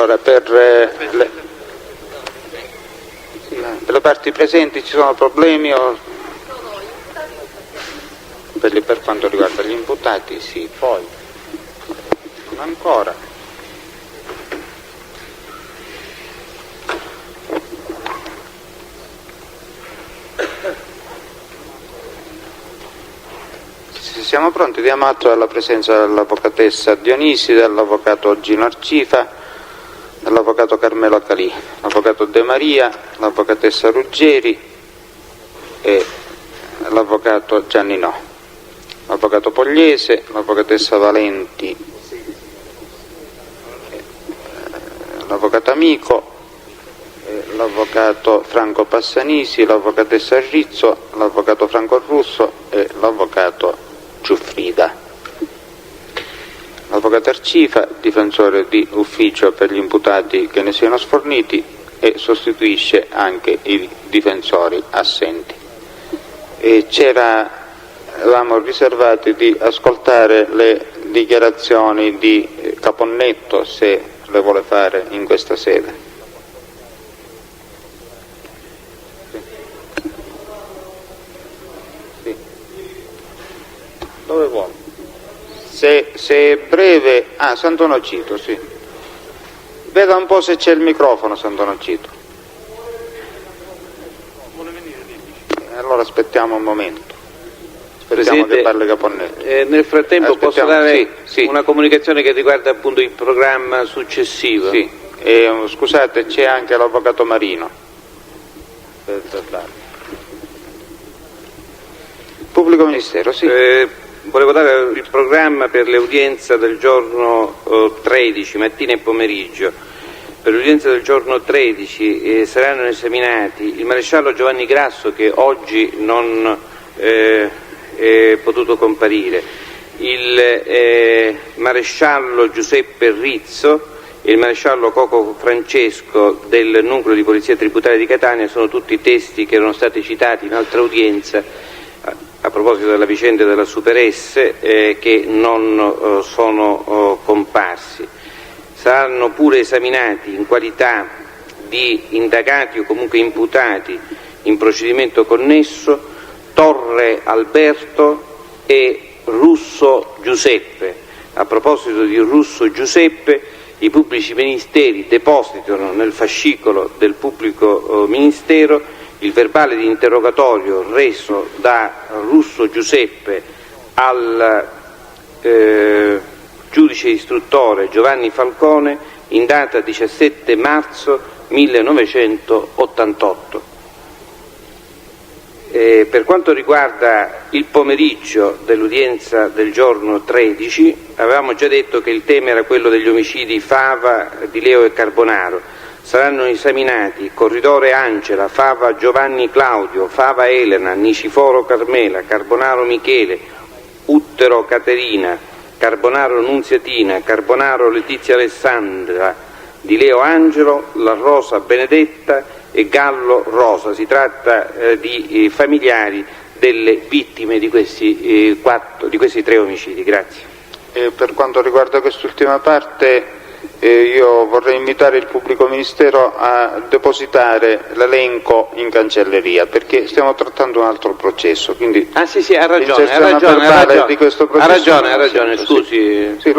Allora, per le parti presenti ci sono problemi per quanto riguarda gli imputati? Sì, poi ancora. Se siamo pronti, diamo atto della presenza dell'avvocatessa Dionisi, dell'avvocato Gino Arcifa, dell'avvocato Carmelo Calì, l'avvocato De Maria, l'avvocatessa Ruggeri e l'avvocato Gianni No, l'avvocato Pogliese, l'avvocatessa Valenti, l'avvocato Amico, l'avvocato Franco Passanisi, l'avvocatessa Rizzo, l'avvocato Franco Russo e l'avvocato Giuffrida. L'avvocato Arcifa, difensore di ufficio per gli imputati che ne siano sforniti, e sostituisce anche i difensori assenti. Avevamo riservati di ascoltare le dichiarazioni di Caponnetto, se le vuole fare in questa sede. Sì. Dove vuole? Se è breve... Sant'Onofrio, sì. Veda un po' se c'è il microfono, Sant'Onofrio. Vuole venire lì? Allora aspettiamo un momento. Aspettiamo Presidente, che parli Caponnetto. Nel frattempo posso dare sì. una comunicazione che riguarda appunto il programma successivo? Sì. Scusate, c'è anche l'avvocato Marino. Pubblico Ministero, sì. Volevo dare il programma per le udienze del giorno 13, mattina e pomeriggio. Per l'udienza del giorno 13 saranno esaminati il maresciallo Giovanni Grasso, che oggi non è potuto comparire, il maresciallo Giuseppe Rizzo e il maresciallo Coco Francesco del nucleo di polizia tributaria di Catania. Sono tutti testi che erano stati citati in altra udienza a proposito della vicenda della Super S, che non sono comparsi. Saranno pure esaminati in qualità di indagati o comunque imputati in procedimento connesso Torre Alberto e Russo Giuseppe. A proposito di Russo Giuseppe, i pubblici ministeri depositano nel fascicolo del pubblico ministero il verbale di interrogatorio reso da Russo Giuseppe al giudice istruttore Giovanni Falcone in data 17 marzo 1988. Per quanto riguarda il pomeriggio dell'udienza del giorno 13, avevamo già detto che il tema era quello degli omicidi Fava, Di Leo e Carbonaro. Saranno esaminati Corridore Angela, Fava Giovanni Claudio, Fava Elena, Niciforo Carmela, Carbonaro Michele, Uttero Caterina, Carbonaro Nunziatina, Carbonaro Letizia Alessandra, Di Leo Angelo, La Rosa Benedetta e Gallo Rosa. Si tratta di familiari delle vittime di questi tre omicidi. Grazie. Per quanto riguarda quest'ultima parte, io vorrei invitare il pubblico ministero a depositare l'elenco in cancelleria, perché stiamo trattando un altro processo, quindi sì, ha ragione, di questo processo ha ragione, scusi. Sì,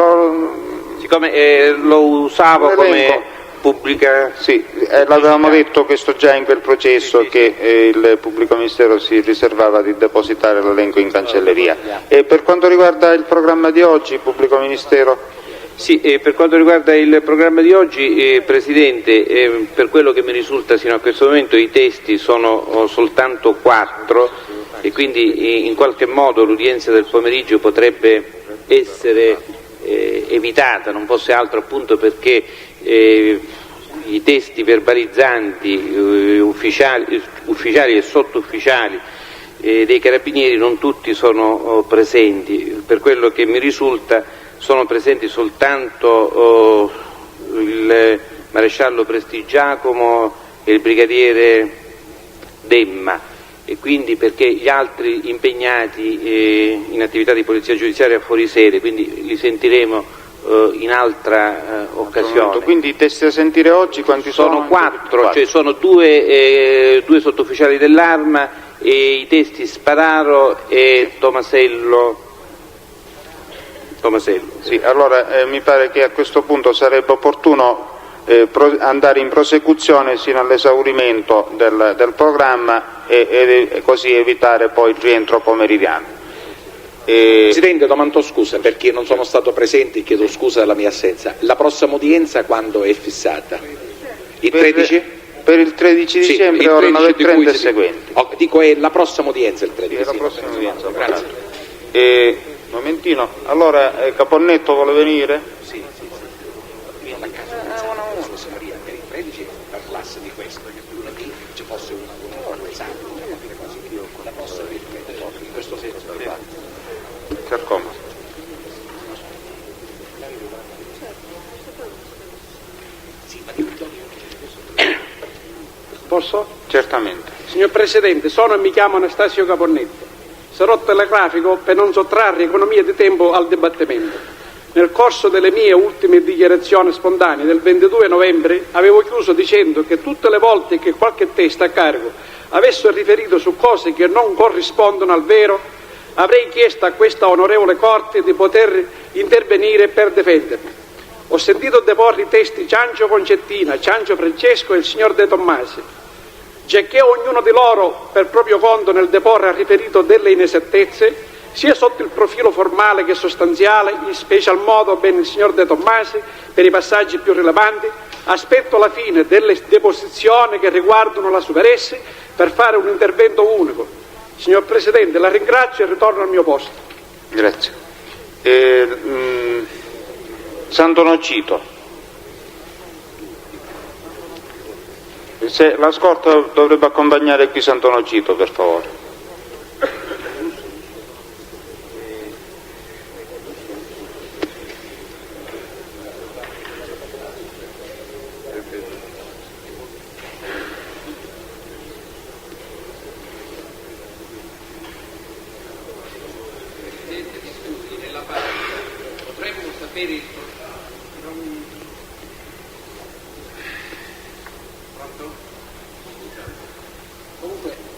siccome lo usavo come pubblica... Sì, l'avevamo detto questo già in quel processo, che il pubblico ministero si riservava di depositare l'elenco in cancelleria. E per quanto riguarda il programma di oggi, pubblico ministero? Sì, per quanto riguarda il programma di oggi, Presidente, per quello che mi risulta sino a questo momento i testi sono soltanto 4 e quindi in qualche modo l'udienza del pomeriggio potrebbe essere evitata, non fosse altro appunto perché i testi verbalizzanti ufficiali e sottufficiali dei carabinieri non tutti sono presenti. Per quello che mi risulta sono presenti soltanto il maresciallo Prestigiacomo e il brigadiere Demma, e quindi perché gli altri impegnati in attività di polizia giudiziaria fuori sede, quindi li sentiremo in altra occasione. Quindi i testi da sentire oggi quanti sono? Sono 4, cioè sono due sottufficiali dell'Arma e i testi Spadaro e Tomasello. Sì, allora mi pare che a questo punto sarebbe opportuno andare in prosecuzione sino all'esaurimento del programma e così evitare poi il rientro pomeridiano. Presidente, domando scusa perché non sono stato presente e chiedo scusa della mia assenza. La prossima udienza quando è fissata? Il 13? Per il 13 dicembre, ore 9:30 e seguenti. Dico è la prossima udienza il 13. È la prossima udienza, grazie. Un momentino, allora Caponnetto vuole venire? Sì. Viene a casa Maria per il 13 parlasse di questo, che lunedì ci fosse un esame, la prossima in questo senso. Carcoma. Posso? Certamente. Signor Presidente, sono e mi chiamo Anastasio Caponnetto. Sarò telegrafico per non sottrarre economia di tempo al dibattimento. Nel corso delle mie ultime dichiarazioni spontanee del 22 novembre avevo chiuso dicendo che tutte le volte che qualche testa a carico avesse riferito su cose che non corrispondono al vero, avrei chiesto a questa onorevole Corte di poter intervenire per difendermi. Ho sentito deporre i testi Ciancio Concettina, Ciancio Francesco e il signor De Tommasi. Giacché ognuno di loro, per proprio conto nel deporre, ha riferito delle inesattezze, sia sotto il profilo formale che sostanziale, in special modo ben il signor De Tommasi, per i passaggi più rilevanti, aspetto la fine delle deposizioni che riguardano la Superessi per fare un intervento unico. Signor Presidente, la ringrazio e ritorno al mio posto. Grazie. Sant'Onofrio. Se la scorta dovrebbe accompagnare qui Sant'Onofrio, per favore.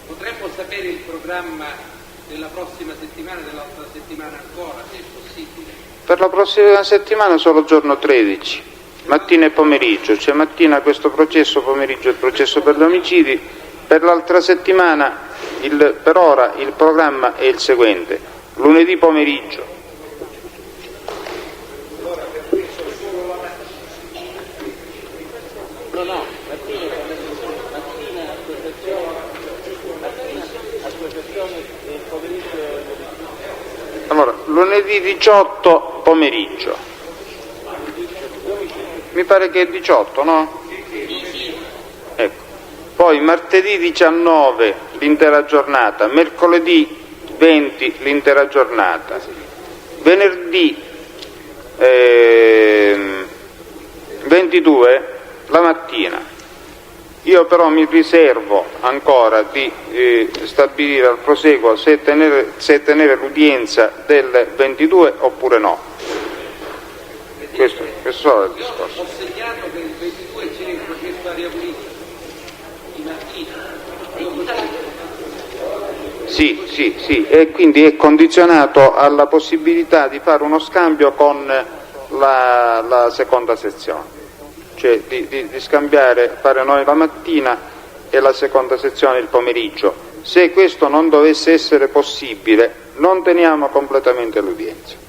Potremmo sapere il programma della prossima settimana e dell'altra settimana ancora, se è possibile. Per la prossima settimana solo giorno 13, mattina e pomeriggio, cioè mattina questo processo, pomeriggio il processo per gli omicidi. Per l'altra settimana, per ora, il programma è il seguente: lunedì pomeriggio. Allora, lunedì 18 pomeriggio. Mi pare che è 18, no? Ecco. Poi martedì 19 l'intera giornata, mercoledì 20 l'intera giornata, venerdì 22 la mattina. Io però mi riservo ancora di stabilire al proseguo se tenere l'udienza del 22 oppure no. Questo è il discorso. Ho segnato che il 22 c'è il processo Aria Pulita, di mattina. Sì, e quindi è condizionato alla possibilità di fare uno scambio con la seconda sezione. Cioè di scambiare, fare noi la mattina e la seconda sezione il pomeriggio. Se questo non dovesse essere possibile, non teniamo completamente l'udienza.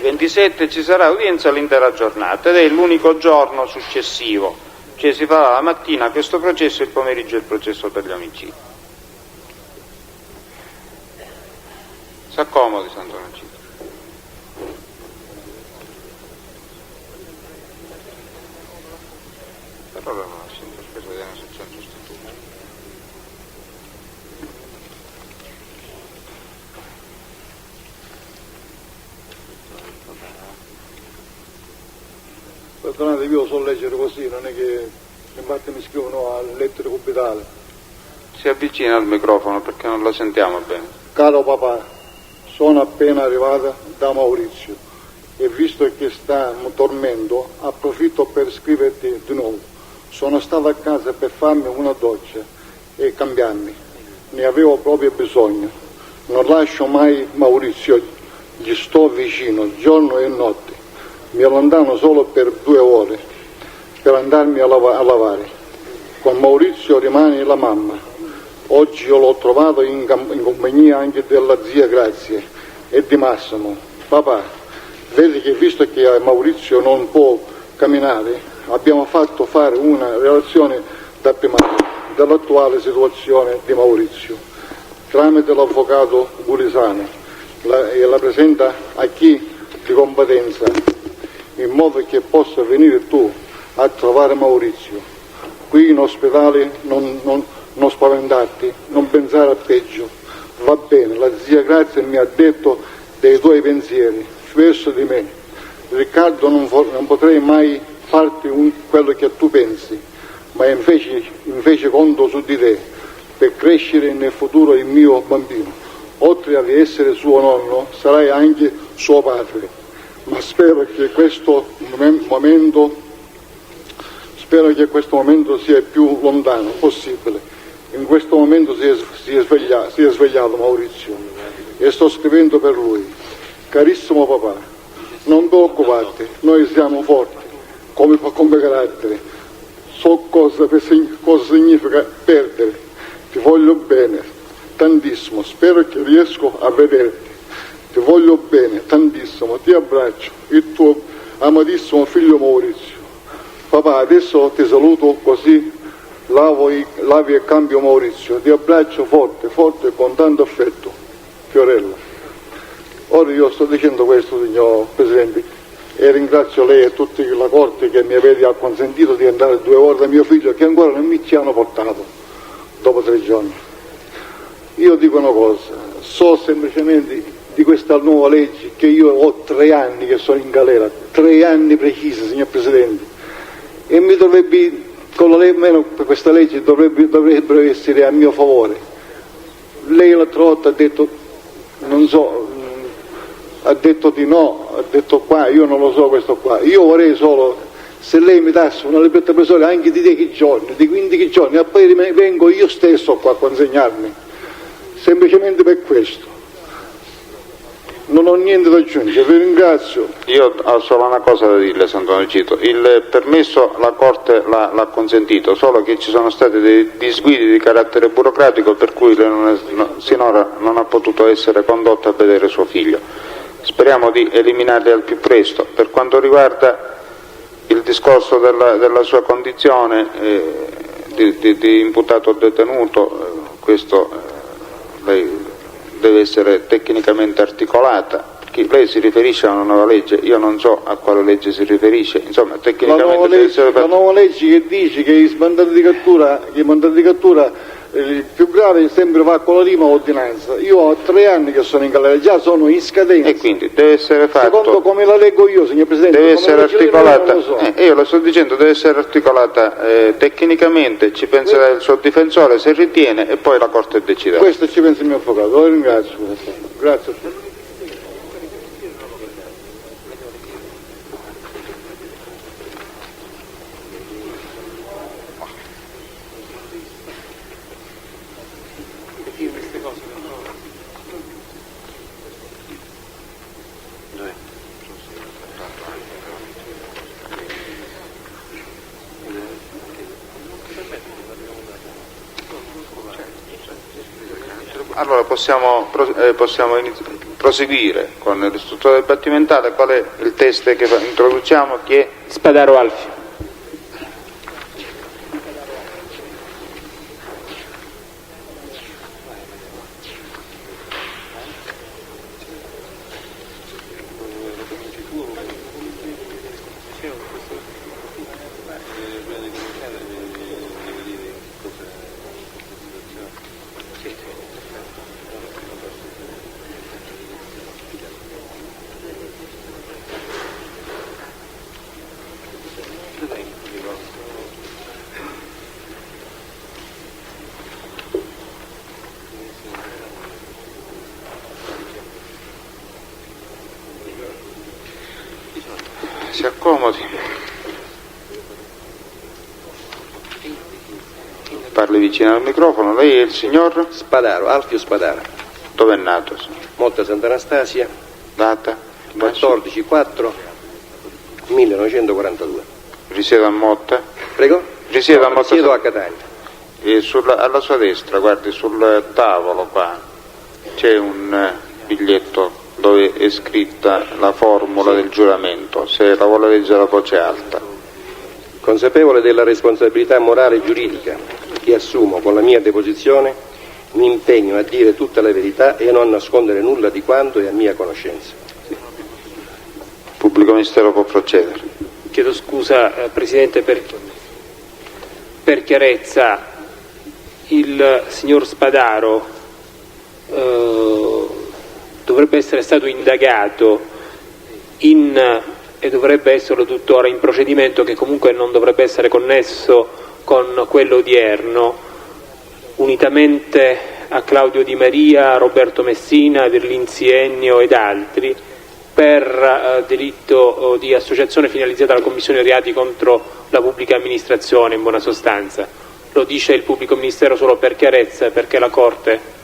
Il 27 ci sarà udienza l'intera giornata ed è l'unico giorno successivo, cioè si farà la mattina questo processo e il pomeriggio il processo per gli omicidi. S'accomodi, Sant'Onofrio. Per ora non ho sempre speso di una sezione sostituta. perdonate, io so leggere così, non è che infatti mi scrivono a lettere cubitali. Si avvicina al microfono perché non la sentiamo bene. Caro papà, sono appena arrivata da Maurizio e visto che sta dormendo approfitto per scriverti di nuovo. Sono stato a casa per farmi una doccia e cambiarmi, ne avevo proprio bisogno. Non lascio mai Maurizio, gli sto vicino giorno e notte. Mi allontano solo per 2 ore per andarmi a lavare. Con Maurizio rimane la mamma. Oggi io l'ho trovato in compagnia anche della zia Grazie e di Massimo. Papà, vedi che visto che Maurizio non può camminare, abbiamo fatto fare una relazione dapprima dell'attuale situazione di Maurizio tramite l'avvocato Gulisano e la presenta a chi di competenza, in modo che possa venire tu a trovare Maurizio. Qui in ospedale non spaventarti, non pensare a peggio. Va bene, la zia Grazia mi ha detto dei tuoi pensieri verso di me. Riccardo, non potrei mai farti quello che tu pensi, ma invece conto su di te per crescere nel futuro il mio bambino. Oltre ad essere suo nonno, sarai anche suo padre. Ma spero che questo momento sia il più lontano possibile. In questo momento si è svegliato Maurizio e sto scrivendo per lui. Carissimo papà, non preoccuparti, noi siamo forti come carattere. So cosa significa perdere. Ti voglio bene tantissimo, spero che riesco a vederti. Ti voglio bene tantissimo, ti abbraccio, il tuo amatissimo figlio Maurizio. Papà, adesso ti saluto così lavi e cambio Maurizio. Ti abbraccio forte, forte, con tanto affetto. Fiorella. Ora io sto dicendo questo, signor Presidente, e ringrazio lei e tutta la Corte che mi avete consentito di andare 2 ore da mio figlio, che ancora non mi ci hanno portato dopo 3 giorni. Io dico una cosa, so semplicemente di questa nuova legge che io ho 3 anni che sono in galera, 3 anni precisi, signor Presidente, e mi dovrebbe, con almeno questa legge dovrebbero essere a mio favore. Lei l'altra volta ha detto, non so, ha detto di no, ha detto qua, io non lo so questo qua. Io vorrei solo, se lei mi dasse una libertà provvisoria anche di 10 giorni, di 15 giorni, e poi vengo io stesso qua a consegnarmi, semplicemente per questo. Non ho niente da aggiungere, vi ringrazio. Io ho solo una cosa da dirle, Sant'Antonio Cito. Il permesso la Corte l'ha consentito, solo che ci sono stati dei disguidi di carattere burocratico per cui sinora non ha potuto essere condotta a vedere suo figlio. Speriamo di eliminarli al più presto. Per quanto riguarda il discorso della sua condizione di imputato detenuto, questo lei deve essere tecnicamente articolata, perché lei si riferisce a una nuova legge, io non so a quale legge si riferisce, insomma tecnicamente la nuova legge che dice che i mandati di cattura il più grave sempre va con la prima ordinanza. Io ho 3 anni che sono in galera, già sono in scadenza. E quindi deve essere fatto. Secondo come la leggo io, signor Presidente. Deve essere articolata. Non lo so. Io lo sto dicendo, deve essere articolata tecnicamente, ci penserà il suo difensore se ritiene e poi la Corte deciderà. Questo ci pensa il mio avvocato, lo ringrazio. Grazie a tutti. Allora possiamo proseguire con l'istruttoria dibattimentale. Qual è il test che introduciamo? Chi è? Spadaro Alfio. Si accomodi. Parli vicino al microfono. Lei è il signor? Spadaro, Alfio Spadaro. Dove è nato, signor? Motta Sant'Anastasia, Data? 14/4/1942. Risiede a Motta? Prego? Risiedo a Motta. Risiedo a Catania. E alla sua destra, guardi, sul tavolo qua, c'è un biglietto dove è scritta la formula del giuramento, se la vuole leggere a voce alta. Consapevole della responsabilità morale e giuridica che assumo con la mia deposizione, mi impegno a dire tutta la verità e a non nascondere nulla di quanto è a mia conoscenza. Il pubblico ministero può procedere. Chiedo scusa, Presidente, per chiarezza, il signor Spadaro dovrebbe essere stato indagato e dovrebbe esserlo tuttora in procedimento che comunque non dovrebbe essere connesso con quello odierno, unitamente a Claudio Di Maria, Roberto Messina, Virlinzi Ennio ed altri, per delitto di associazione finalizzata alla commissione reati contro la pubblica amministrazione, in buona sostanza. Lo dice il pubblico ministero solo per chiarezza, perché la Corte...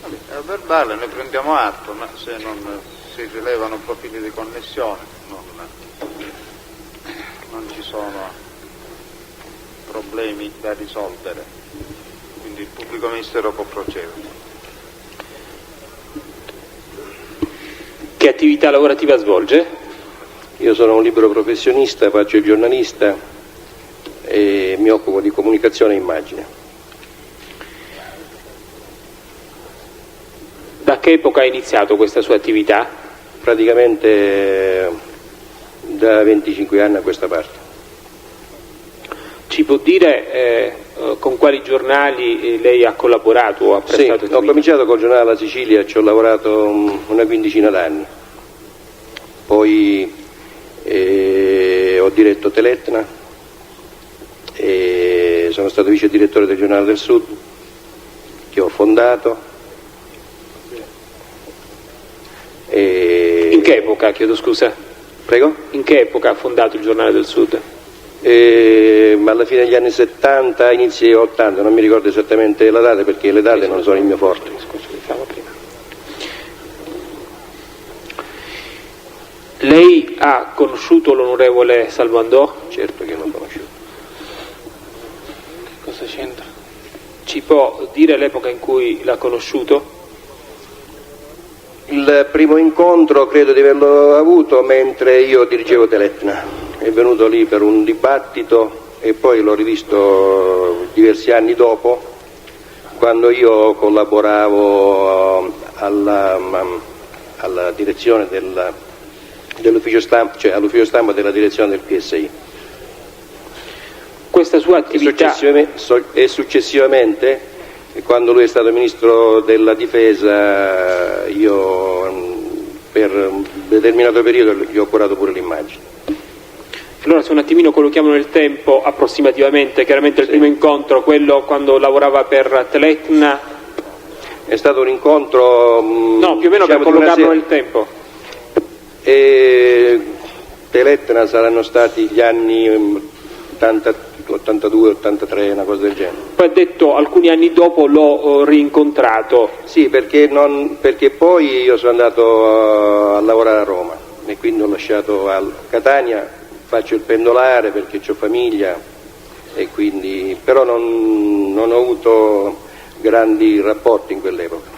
È verbale, ne prendiamo atto, ma se non si rilevano profili di connessione non ci sono problemi da risolvere, quindi il pubblico ministero può procedere. Che attività lavorativa svolge? Io sono un libero professionista, faccio il giornalista e mi occupo di comunicazione e immagine. Da che epoca ha iniziato questa sua attività? Praticamente da 25 anni a questa parte. Ci può dire con quali giornali lei ha collaborato o ha prestato attività? Ho cominciato col giornale La Sicilia, ci ho lavorato una quindicina d'anni, poi ho diretto Teletna e sono stato vice direttore del Giornale del Sud, che ho fondato. In che epoca, chiedo scusa? Prego? In che epoca ha fondato il Giornale del Sud? Ma alla fine degli anni 70, inizi 80, non mi ricordo esattamente la data perché le date non sono il mio forte. Lei ha conosciuto l'onorevole Salvandò? Certo che l'ho conosciuto. Che cosa c'entra? Ci può dire l'epoca in cui l'ha conosciuto? Il primo incontro credo di averlo avuto mentre io dirigevo Teletna. È venuto lì per un dibattito e poi l'ho rivisto diversi anni dopo, quando io collaboravo alla direzione dell'ufficio stampa, cioè all'ufficio stampa della direzione del PSI. Questa sua attività... E successivamente, quando lui è stato ministro della difesa, io per un determinato periodo gli ho curato pure l'immagine. Allora, se un attimino collochiamo nel tempo, approssimativamente, chiaramente il primo incontro, quello quando lavorava per Teletna... È stato un incontro... No, più o meno, diciamo, per collocarlo nel tempo. E Teletna saranno stati gli anni 82, 83, una cosa del genere. Poi ha detto alcuni anni dopo l'ho rincontrato. Sì, perché poi io sono andato a lavorare a Roma e quindi ho lasciato a Catania, faccio il pendolare perché ho famiglia e quindi, però non ho avuto grandi rapporti in quell'epoca.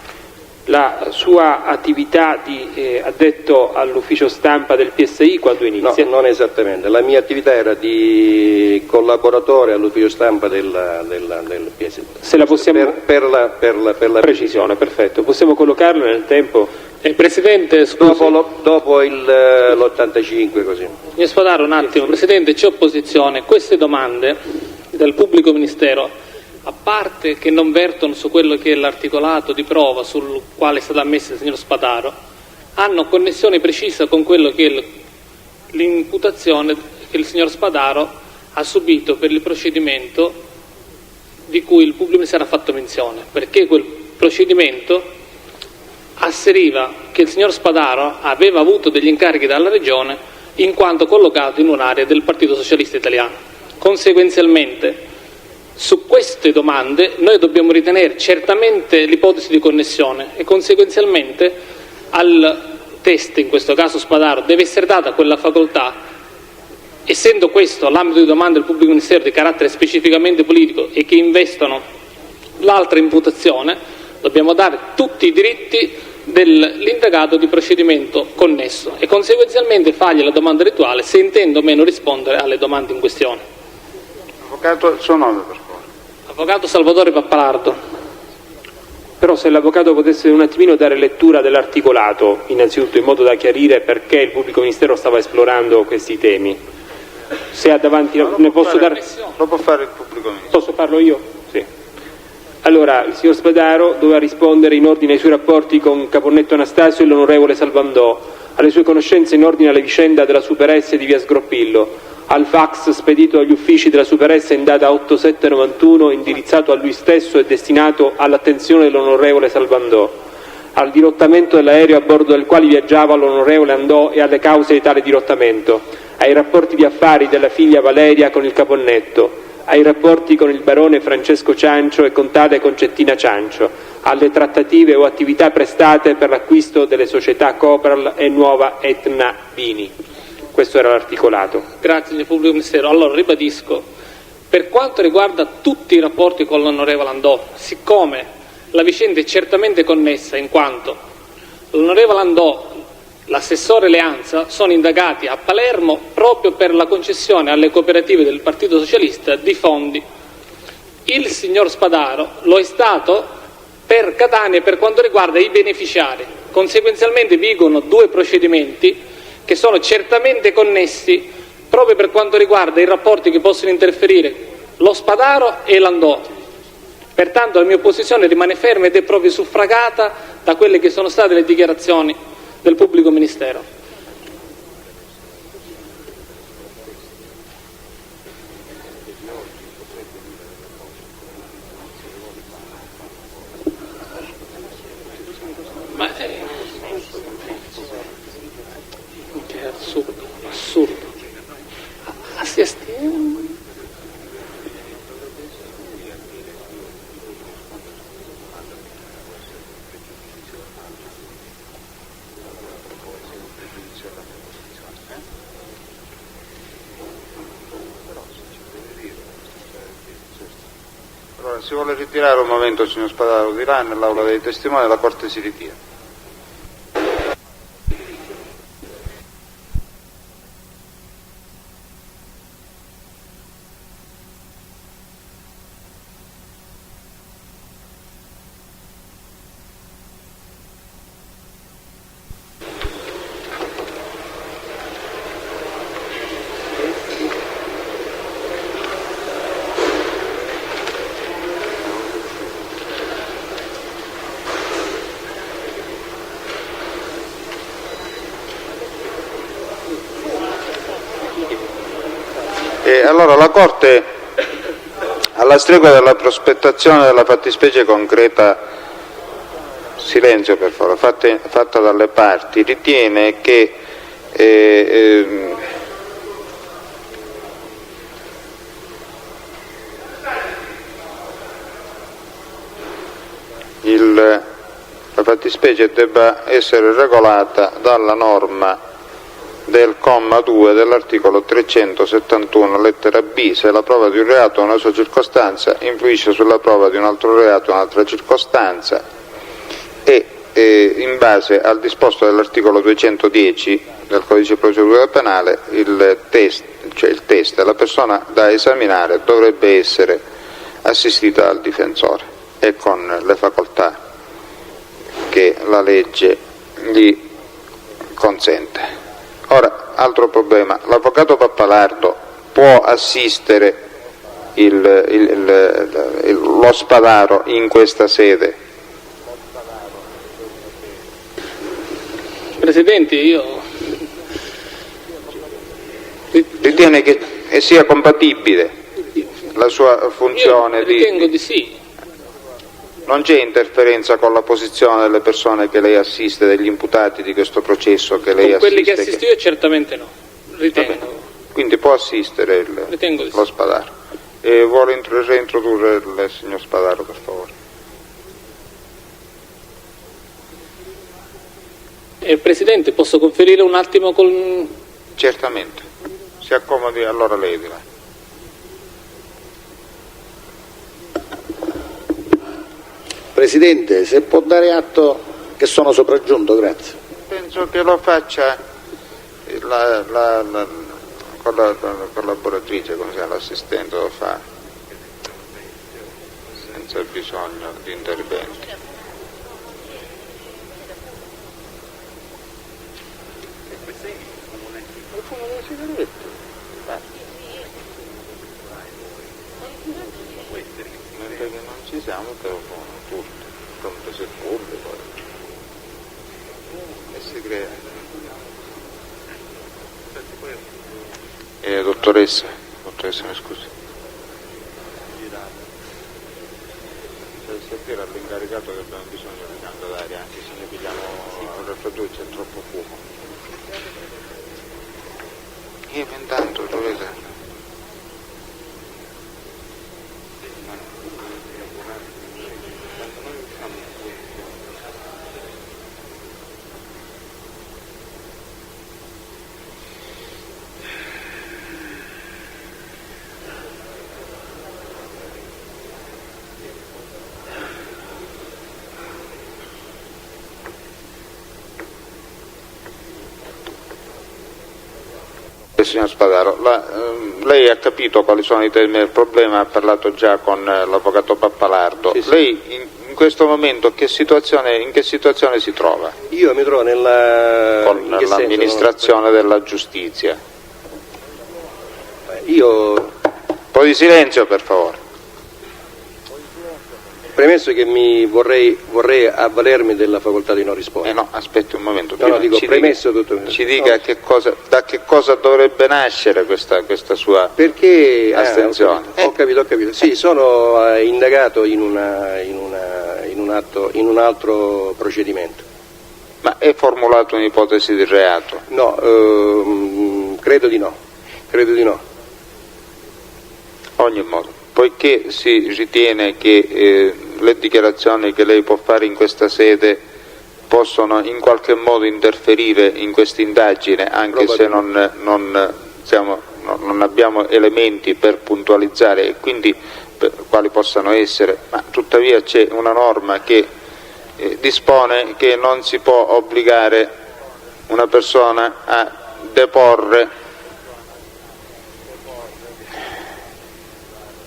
La sua attività di addetto all'ufficio stampa del PSI quando inizia? No, non esattamente. La mia attività era di collaboratore all'ufficio stampa del PSI. Se la possiamo... Per la precisione, perfetto. Possiamo collocarlo nel tempo? Presidente, scusi. Dopo l'85 così. Mi sfodare un attimo. Presidente, c'è opposizione. Queste domande del pubblico ministero, a parte che non vertono su quello che è l'articolato di prova sul quale è stato ammesso il signor Spadaro, hanno connessione precisa con quello che è l'imputazione che il signor Spadaro ha subito per il procedimento di cui il pubblico ministero ha fatto menzione, perché quel procedimento asseriva che il signor Spadaro aveva avuto degli incarichi dalla Regione in quanto collocato in un'area del Partito Socialista Italiano. Conseguenzialmente, su queste domande noi dobbiamo ritenere certamente l'ipotesi di connessione e conseguenzialmente al test, in questo caso Spadaro, deve essere data quella facoltà, essendo questo l'ambito di domanda del pubblico ministero di carattere specificamente politico e che investono l'altra imputazione, dobbiamo dare tutti i diritti dell'indagato di procedimento connesso e conseguenzialmente fargli la domanda rituale se intende o meno rispondere alle domande in questione. Avvocato, il suo nome per favore. Avvocato Salvatore Pappalardo. Però se l'avvocato potesse un attimino dare lettura dell'articolato, innanzitutto in modo da chiarire perché il pubblico ministero stava esplorando questi temi. Se ha davanti, ne posso dare... Lo può fare il pubblico ministero. Posso farlo io? Sì. Allora, il signor Spadaro doveva rispondere in ordine ai suoi rapporti con Caponnetto Anastasio e l'onorevole Salvandò, alle sue conoscenze in ordine alla vicenda della Super S di via Sgroppillo, al fax spedito agli uffici della Super S in data 8/7/91 indirizzato a lui stesso e destinato all'attenzione dell'onorevole Salvandò, al dirottamento dell'aereo a bordo del quale viaggiava l'onorevole Andò e alle cause di tale dirottamento, ai rapporti di affari della figlia Valeria con il Caponnetto, ai rapporti con il barone Francesco Ciancio e con tale Concettina Ciancio, alle trattative o attività prestate per l'acquisto delle società Copral e Nuova Etna Vini. Questo era l'articolato. Grazie, signor Pubblico Ministero. Allora, ribadisco, per quanto riguarda tutti i rapporti con l'onorevole Andò, siccome la vicenda è certamente connessa in quanto l'onorevole Andò, l'assessore Leanza, sono indagati a Palermo proprio per la concessione alle cooperative del Partito Socialista di fondi. Il signor Spadaro lo è stato per Catania per quanto riguarda i beneficiari. Conseguenzialmente vigono due procedimenti che sono certamente connessi proprio per quanto riguarda i rapporti che possono interferire lo Spadaro e l'Andò. Pertanto la mia posizione rimane ferma ed è proprio suffragata da quelle che sono state le dichiarazioni del pubblico ministero. Ma che assurdo. Si astiene. Allora, si vuole ritirare un momento, signor Spadaro, di là nell'aula dei testimoni, la Corte si ritira. E allora la Corte, alla stregua della prospettazione della fattispecie concreta, silenzio per favore, fatta dalle parti, ritiene che la fattispecie debba essere regolata dalla norma del comma 2 dell'articolo 371 lettera B, se la prova di un reato o una sua circostanza influisce sulla prova di un altro reato o un'altra circostanza, e in base al disposto dell'articolo 210 del codice di procedura penale il test, la persona da esaminare dovrebbe essere assistita dal difensore e con le facoltà che la legge gli consente. Ora, altro problema, l'avvocato Pappalardo può assistere lo Spadaro in questa sede? Presidente, io ritiene che sia compatibile la sua funzione? Io ritengo di sì. Non c'è interferenza con la posizione delle persone che lei assiste, degli imputati di questo processo che lei Con quelli assiste? che assisto io certamente no. Ritengo. Quindi può assistere Ritengo di sì. lo Spadaro. Vuole reintrodurre il signor Spadaro, per favore. Presidente, posso conferire un attimo con... Certamente. Si accomodi allora lei di là. Presidente, se può dare atto che sono sopraggiunto, grazie. Penso che lo faccia la collaboratrice, come si chiama, l'assistente, lo fa senza bisogno di interventi. Mentre che non ci siamo, telefono tutti, pronto se pubblico e si crea. Dottoressa, mi scusi. Deve sapere all'incaricato che abbiamo bisogno di cambio d'aria, anche se ne pigliamo al raffreddore, c'è troppo fumo. Io intanto lo vedo. Signor Spadaro, lei ha capito quali sono i temi del problema, ha parlato già con l'avvocato Pappalardo. Sì, sì. Lei in questo momento in che situazione si trova? Io mi trovo con l'amministrazione della giustizia. Un po' di silenzio, per favore. Premesso che vorrei avvalermi della facoltà di non rispondere. No, aspetti un momento. No, dico premesso tutto. Ci dica da che cosa dovrebbe nascere questa sua astensione. Ho capito. Sì, sono indagato in un altro procedimento. Ma è formulata un'ipotesi di reato? No, credo di no. Ogni modo, poiché si ritiene che le dichiarazioni che lei può fare in questa sede possono in qualche modo interferire in questa indagine, anche se non abbiamo elementi per puntualizzare e quindi quali possano essere, ma tuttavia c'è una norma che dispone che non si può obbligare una persona a deporre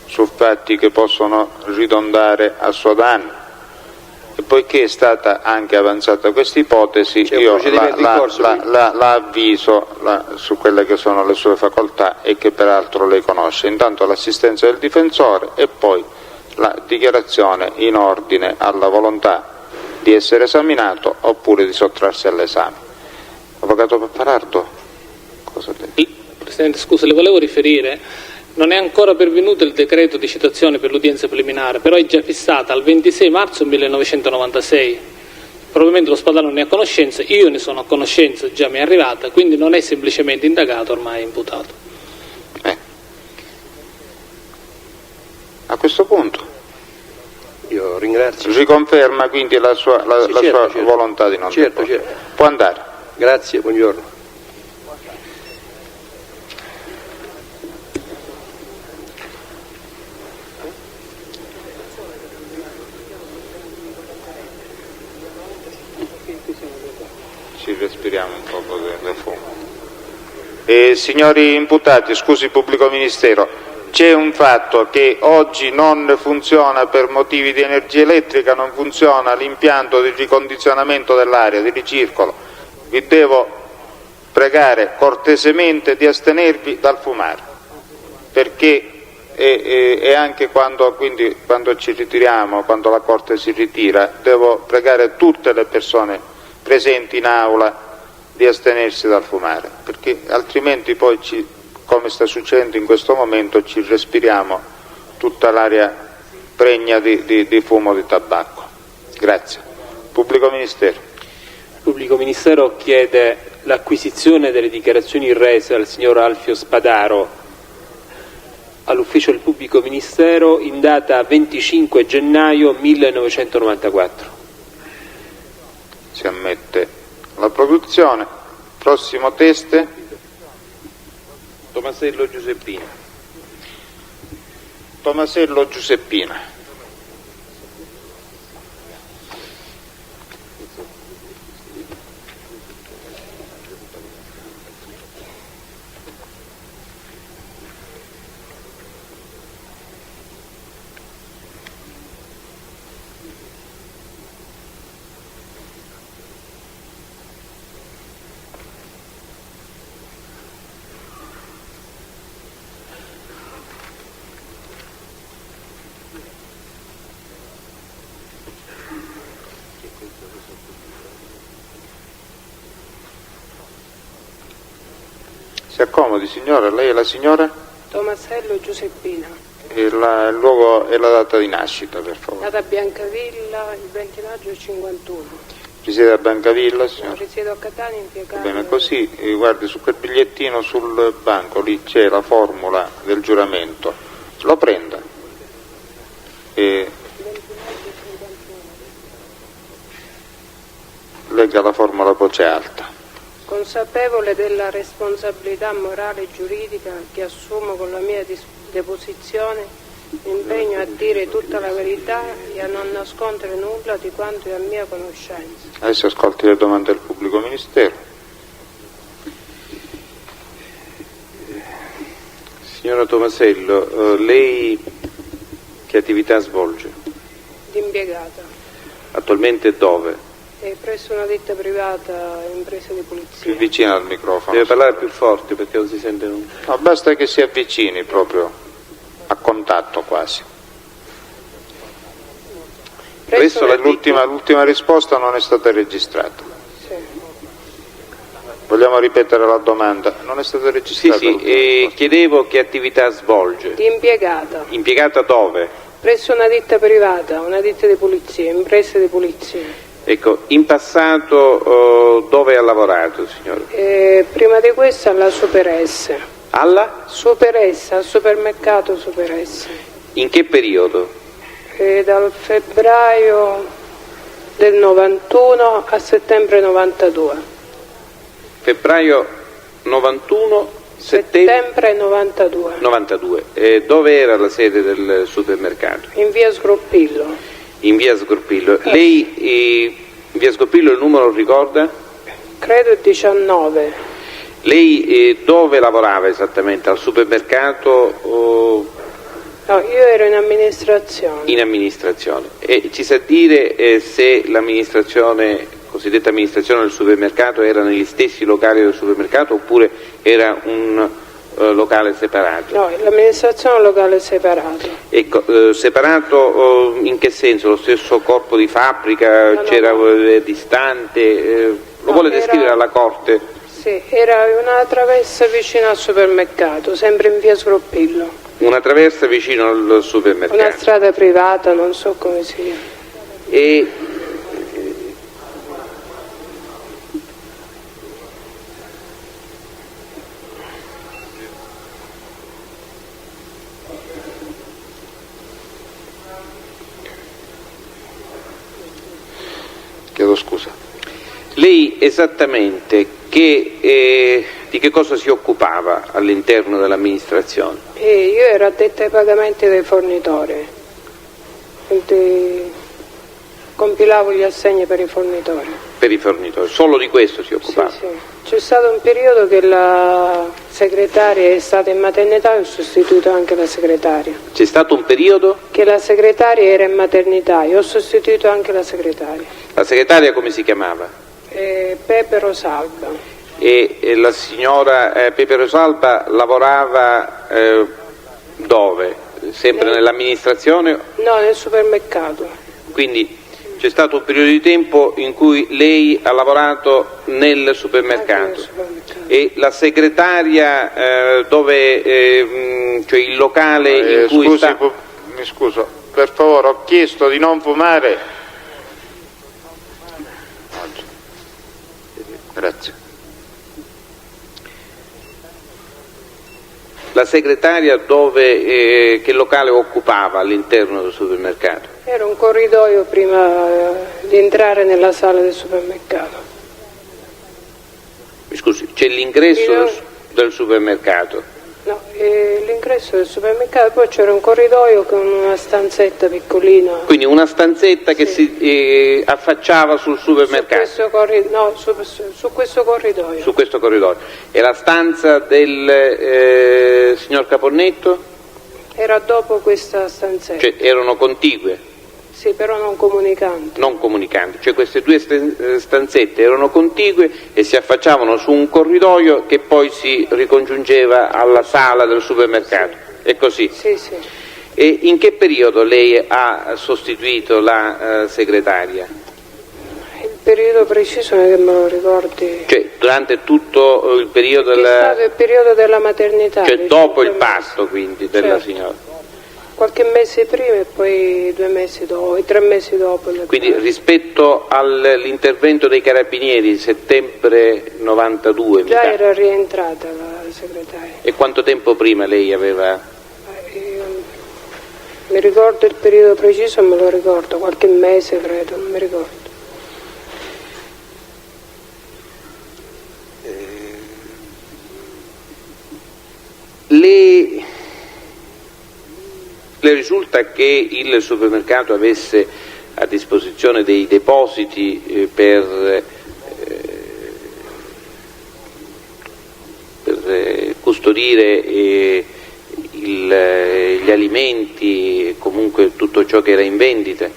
su fatti che possono ridondare a suo danno, e poiché è stata anche avanzata questa ipotesi, io la avviso su quelle che sono le sue facoltà e che peraltro lei conosce, intanto l'assistenza del difensore e poi la dichiarazione in ordine alla volontà di essere esaminato oppure di sottrarsi all'esame. Avvocato Pappalardo, cosa deve? Presidente, scusa, le volevo riferire. Non è ancora pervenuto il decreto di citazione per l'udienza preliminare, però è già fissata al 26 marzo 1996. Probabilmente lo Spadaro non ne è a conoscenza, io ne sono a conoscenza, già mi è arrivata, quindi non è semplicemente indagato, ormai è imputato. A questo punto io ringrazio. Riconferma quindi la sua Certo. volontà di non Certo. Può andare. Grazie, buongiorno. Ci respiriamo un po' di fumo. Signori imputati, scusi pubblico ministero, c'è un fatto che oggi non funziona per motivi di energia elettrica, non funziona l'impianto di ricondizionamento dell'aria, di ricircolo. Vi devo pregare cortesemente di astenervi dal fumare, perché e anche quando ci ritiriamo, quando la Corte si ritira, devo pregare tutte le persone presenti in aula di astenersi dal fumare, perché altrimenti poi, come sta succedendo in questo momento, ci respiriamo tutta l'aria pregna di fumo di tabacco. Grazie. Pubblico Ministero. Il Pubblico Ministero chiede l'acquisizione delle dichiarazioni rese dal signor Alfio Spadaro all'ufficio del pubblico ministero in data 25 gennaio 1994. Si ammette la produzione. Prossimo teste. Tomasello Giuseppina. Tomasello Giuseppina. Si accomodi signora, lei è la signora? Tomasello Giuseppina. E il luogo e la data di nascita, per favore. Nata a Biancavilla il 20 maggio del 51. Risiede a Biancavilla, signora? Risiedo a Catania in via Carlo. Bene, così guardi su quel bigliettino sul banco, lì c'è la formula del giuramento. Lo prenda. E legga la formula a voce alta. Consapevole della responsabilità morale e giuridica che assumo con la mia deposizione, mi impegno a dire tutta la verità e a non nascondere nulla di quanto è a mia conoscenza. Adesso ascolti le domande del pubblico ministero. Signora Tomasello, lei che attività svolge? Di impiegata. Attualmente dove? E presso una ditta privata, impresa di pulizia. Più vicino al microfono. Deve parlare più forte perché non si sente nulla. No, basta che si avvicini proprio a contatto quasi. Presso la ditta... L'ultima risposta non è stata registrata. Sì. Vogliamo ripetere la domanda? Non è stata registrata? Sì, chiedevo che attività svolge. Di impiegata. Impiegata dove? Presso una ditta privata, una ditta di pulizia, impresa di pulizia. Ecco, in passato dove ha lavorato, signora? Prima di questo alla Super S. Alla? Super S, al supermercato Super S. In che periodo? Dal febbraio del 91 a settembre 92. Febbraio 91, settembre 92. 92. Dove era la sede del supermercato? In via Sgroppillo. In via Sgroppillo. Lei in via Sgroppillo il numero ricorda? Credo il 19. Lei dove lavorava esattamente? Al supermercato? No, io ero in amministrazione. In amministrazione. E ci sa dire se l'amministrazione, cosiddetta amministrazione del supermercato, era negli stessi locali del supermercato oppure era un locale separato? No, l'amministrazione è un locale separato. Ecco, separato in che senso? Lo stesso corpo di fabbrica? No, c'era no. Distante? Lo vuole descrivere alla Corte? Sì, era una traversa vicino al supermercato, sempre in via Sgroppillo. Una traversa vicino al supermercato? Una strada privata, non so come si chiama. E Chiedo scusa. lei esattamente di che cosa si occupava all'interno dell'amministrazione? Io ero addetta ai pagamenti dei fornitori, quindi compilavo gli assegni per i fornitori. Per i fornitori, solo di questo si occupava? Sì, sì. C'è stato un periodo che la segretaria è stata in maternità e ho sostituito anche la segretaria. C'è stato un periodo? Che la segretaria era in maternità e ho sostituito anche la segretaria. La segretaria come si chiamava? Pepe Rosalba. E la signora Pepe Rosalba lavorava dove? Sempre nell'amministrazione? No, nel supermercato. Quindi c'è stato un periodo di tempo in cui lei ha lavorato nel supermercato. E la segretaria dove, cioè il locale in cui scusi, sta... mi scuso, per favore, ho chiesto di non fumare. Grazie. la segretaria che locale occupava all'interno del supermercato? Era un corridoio prima di entrare nella sala del supermercato. Mi scusi, c'è l'ingresso del supermercato? No, l'ingresso del supermercato, poi c'era un corridoio con una stanzetta piccolina. Quindi una stanzetta che si affacciava sul supermercato? Su questo corridoio. Su questo corridoio. E la stanza del signor Caponnetto? Era dopo questa stanzetta. Cioè erano contigue? Sì, però non comunicanti. Non comunicanti, cioè queste due stanzette erano contigue e si affacciavano su un corridoio che poi si ricongiungeva alla sala del supermercato. Sì. È così? Sì, sì. E in che periodo lei ha sostituito la segretaria? Il periodo preciso non è che me lo ricordi. Cioè durante tutto il periodo È stato il periodo della maternità. Cioè dopo il parto quindi della signora. Qualche mese prima e poi 2 mesi dopo, e 3 mesi dopo. Quindi rispetto all'intervento dei carabinieri settembre 92 già era rientrata la segretaria. E quanto tempo prima lei aveva? Mi ricordo il periodo preciso, me lo ricordo, qualche mese credo, non mi ricordo. Le risulta che il supermercato avesse a disposizione dei depositi per custodire gli alimenti e comunque tutto ciò che era in vendita?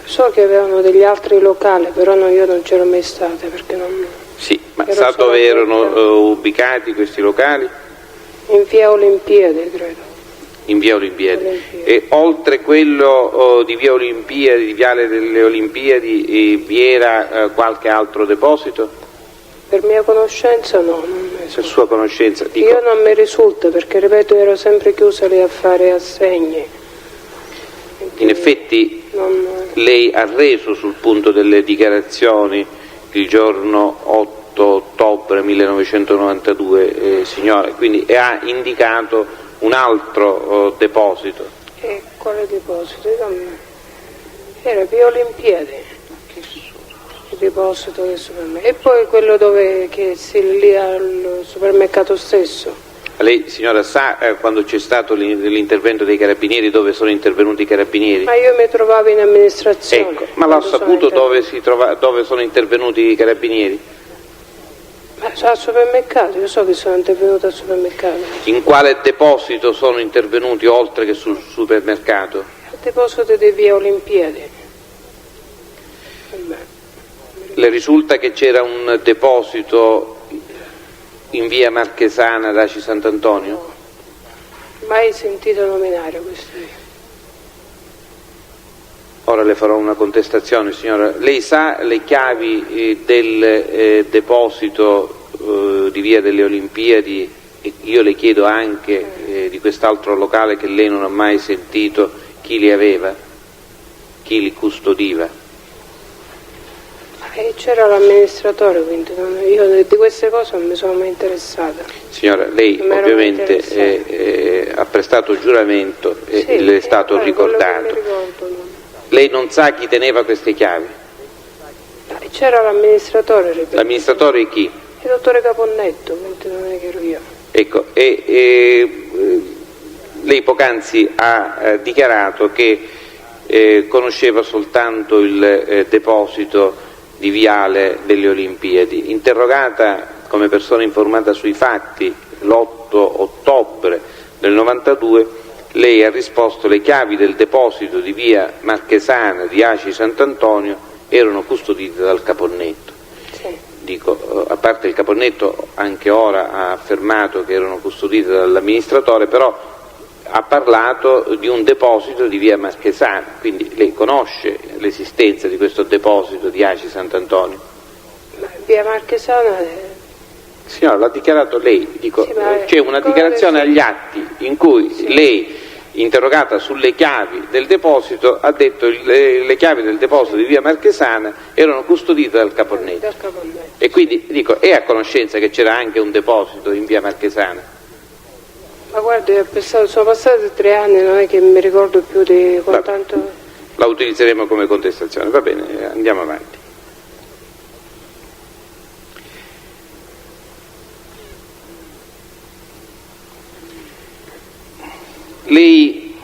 So che avevano degli altri locali, però io non c'ero mai stata perché non... Sì, ma sa dove erano ubicati questi locali? In via Olimpiadi, credo. In via Olimpiadi. E oltre quello di via Olimpiadi, di viale delle Olimpiadi, vi era qualche altro deposito? Per mia conoscenza no. Per sua conoscenza? Dico. Io non mi risulta perché, ripeto, ero sempre chiusa lì a fare assegni. In effetti lei ha reso sul punto delle dichiarazioni il giorno 8 ottobre 1992, signora, quindi ha indicato un altro deposito. E quale deposito? Era via Olimpiadi, il deposito del supermercato. E poi quello che si lì al supermercato stesso. Lei, signora, sa quando c'è stato l'intervento dei carabinieri, dove sono intervenuti i carabinieri? Ma io mi trovavo in amministrazione. Ecco, ma l'ha saputo dove sono intervenuti i carabinieri? Ma al supermercato, io so che sono intervenuta al supermercato. In quale deposito sono intervenuti oltre che sul supermercato? Al deposito di via Olimpiadi. Le risulta che c'era un deposito in via Marchesana ad Aci Sant'Antonio? No. Mai sentito nominare questi. Ora le farò una contestazione, signora. Lei sa le chiavi del deposito di via delle Olimpiadi? E io le chiedo anche di quest'altro locale che lei non ha mai sentito chi li aveva, chi li custodiva. C'era l'amministratore, quindi io di queste cose non mi sono mai interessata. Signora, lei ovviamente ha prestato giuramento e sì, le è stato ricordato. Lei non sa chi teneva queste chiavi? C'era l'amministratore, ripeto. L'amministratore chi? Il dottore Caponnetto, quindi non è che ero io. Ecco, lei poc'anzi ha dichiarato che conosceva soltanto il deposito di viale delle Olimpiadi. Interrogata come persona informata sui fatti l'8 ottobre del 92, lei ha risposto: le chiavi del deposito di via Marchesana di Aci Sant'Antonio erano custodite dal Caponnetto. Sì. Dico, a parte il Caponnetto anche ora ha affermato che erano custodite dall'amministratore, però ha parlato di un deposito di via Marchesana, quindi lei conosce l'esistenza di questo deposito di Aci Sant'Antonio? Via Marchesana Signora, l'ha dichiarato lei, dico, sì, c'è una dichiarazione agli atti in cui lei, interrogata sulle chiavi del deposito, ha detto le chiavi del deposito di via Marchesana erano custodite dal Caponnetto. E quindi dico, è a conoscenza che c'era anche un deposito in via Marchesana? Ma guardi, sono passati 3 anni, non è che mi ricordo più di con tanto... La utilizzeremo come contestazione, va bene, andiamo avanti. Lei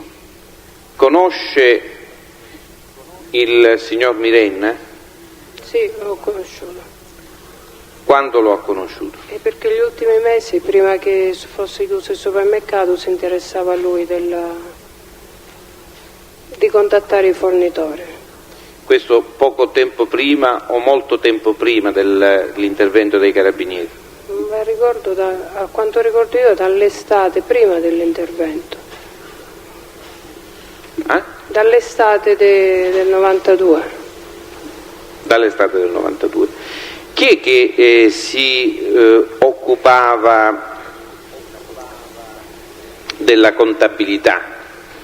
conosce il signor Mirenna? Sì, l'ho conosciuto. Quando lo ha conosciuto? Perché gli ultimi mesi, prima che fosse chiuso il supermercato, si interessava a lui di contattare i fornitori. Questo poco tempo prima o molto tempo prima dell'intervento dei carabinieri? Ma ricordo, a quanto ricordo io, dall'estate, prima dell'intervento. Dall'estate del 92. Dall'estate del 92. Chi è che si occupava della contabilità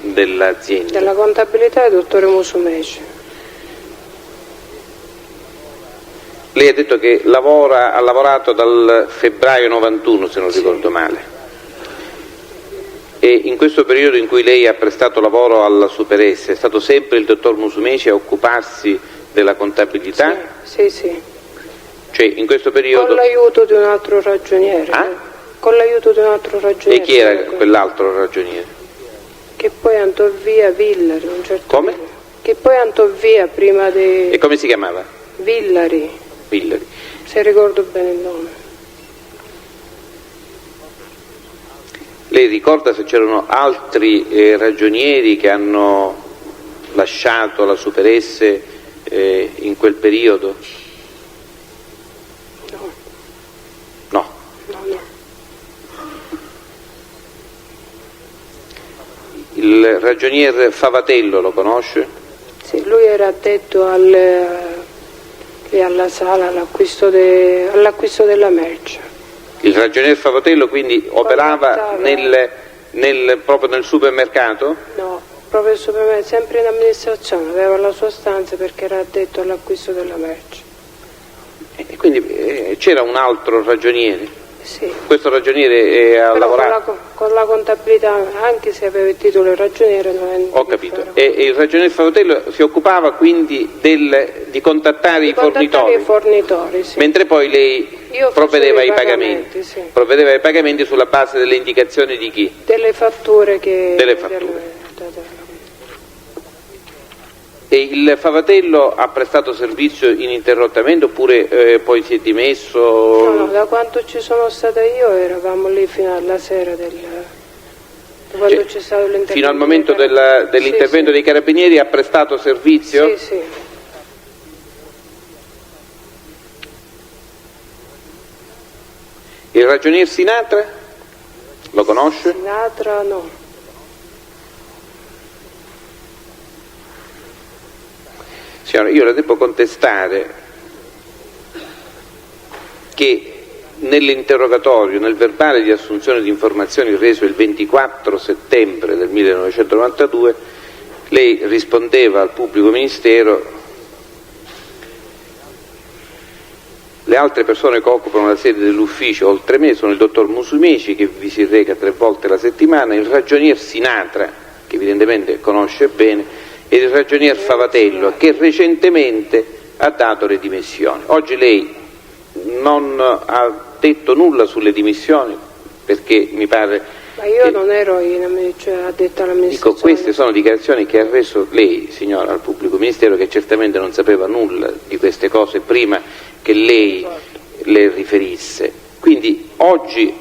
dell'azienda? Della contabilità il dottore Musumeci. Lei ha detto che ha lavorato dal febbraio 91, se non ricordo male. E in questo periodo in cui lei ha prestato lavoro alla Super S è stato sempre il dottor Musumeci a occuparsi della contabilità? Sì. Cioè in questo periodo... Con l'aiuto di un altro ragioniere. Con l'aiuto di un altro ragioniere. E chi era quell'altro ragioniere? Che poi andò via Villari, un certo Come? Villari. Che poi andò via prima di... E come si chiamava? Villari. Se ricordo bene il nome. Lei ricorda se c'erano altri ragionieri che hanno lasciato la Super S in quel periodo? No. Il ragionier Favatello lo conosce? Sì, lui era addetto alla sala all'acquisto della merce. Il ragionier Favatello quindi operava proprio nel supermercato? No, proprio nel supermercato, sempre in amministrazione, aveva la sua stanza perché era addetto all'acquisto della merce. E quindi c'era un altro ragioniere? Sì. Questo ragioniere ha lavorato? Con la contabilità, anche se aveva il titolo ragioniere, non è... Ho capito. E il ragioniere Favatello si occupava quindi di contattare i fornitori? Sì. Mentre poi lei provvedeva ai pagamenti? Sì. Provvedeva ai pagamenti sulla base delle indicazioni di chi? Delle fatture che... Delle fatture. E il Favatello ha prestato servizio ininterrottamente oppure poi si è dimesso? No, da quando ci sono stata io eravamo lì fino alla sera quando c'è stato l'intervento. Fino al momento dell'intervento dei carabinieri ha prestato servizio? Sì. Il ragionier Sinatra? Lo conosce? Sinatra no. Signora, io le devo contestare che nell'interrogatorio, nel verbale di assunzione di informazioni reso il 24 settembre del 1992, lei rispondeva al pubblico ministero: le altre persone che occupano la sede dell'ufficio oltre me sono il dottor Musumeci, che vi si reca 3 volte alla settimana, il ragionier Sinatra, che evidentemente conosce bene, e il ragionier Favatello, che recentemente ha dato le dimissioni. Oggi lei non ha detto nulla sulle dimissioni, perché mi pare... Ma io non ero addetta all'amministrazione. Dico, queste sono dichiarazioni che ha reso lei, signora, al pubblico ministero, che certamente non sapeva nulla di queste cose prima che lei le riferisse. Quindi oggi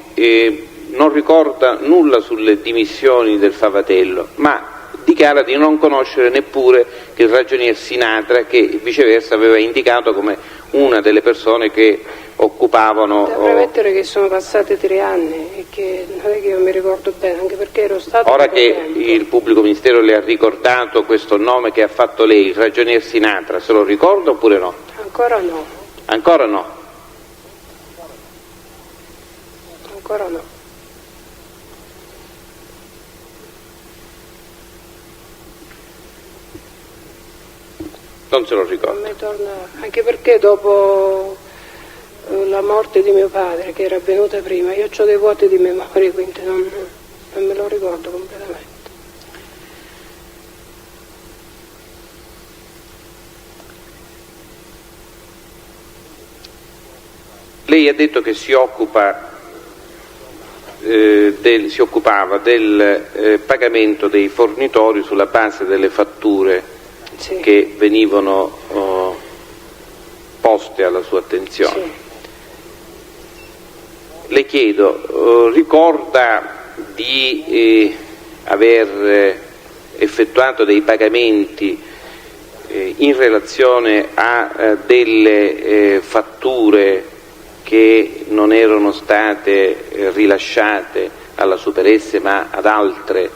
non ricorda nulla sulle dimissioni del Favatello, ma dichiara di non conoscere neppure il ragionier Sinatra, che viceversa aveva indicato come una delle persone che occupavano... Devo premettere che sono passati 3 anni e che non è che io mi ricordo bene, anche perché ero stato... Ora che il pubblico ministero le ha ricordato questo nome che ha fatto lei, il ragionier Sinatra, se lo ricorda oppure no? Ancora no. Ancora no? Ancora no. Non se lo ricordo. Anche perché dopo la morte di mio padre, che era avvenuta prima, io ho dei vuoti di memoria, quindi non non me lo ricordo completamente. Lei ha detto che si occupava del pagamento dei fornitori sulla base delle fatture Sì. che venivano poste alla sua attenzione. Sì. Le chiedo, ricorda di aver effettuato dei pagamenti in relazione a delle fatture che non erano state rilasciate alla Super-S ma ad altre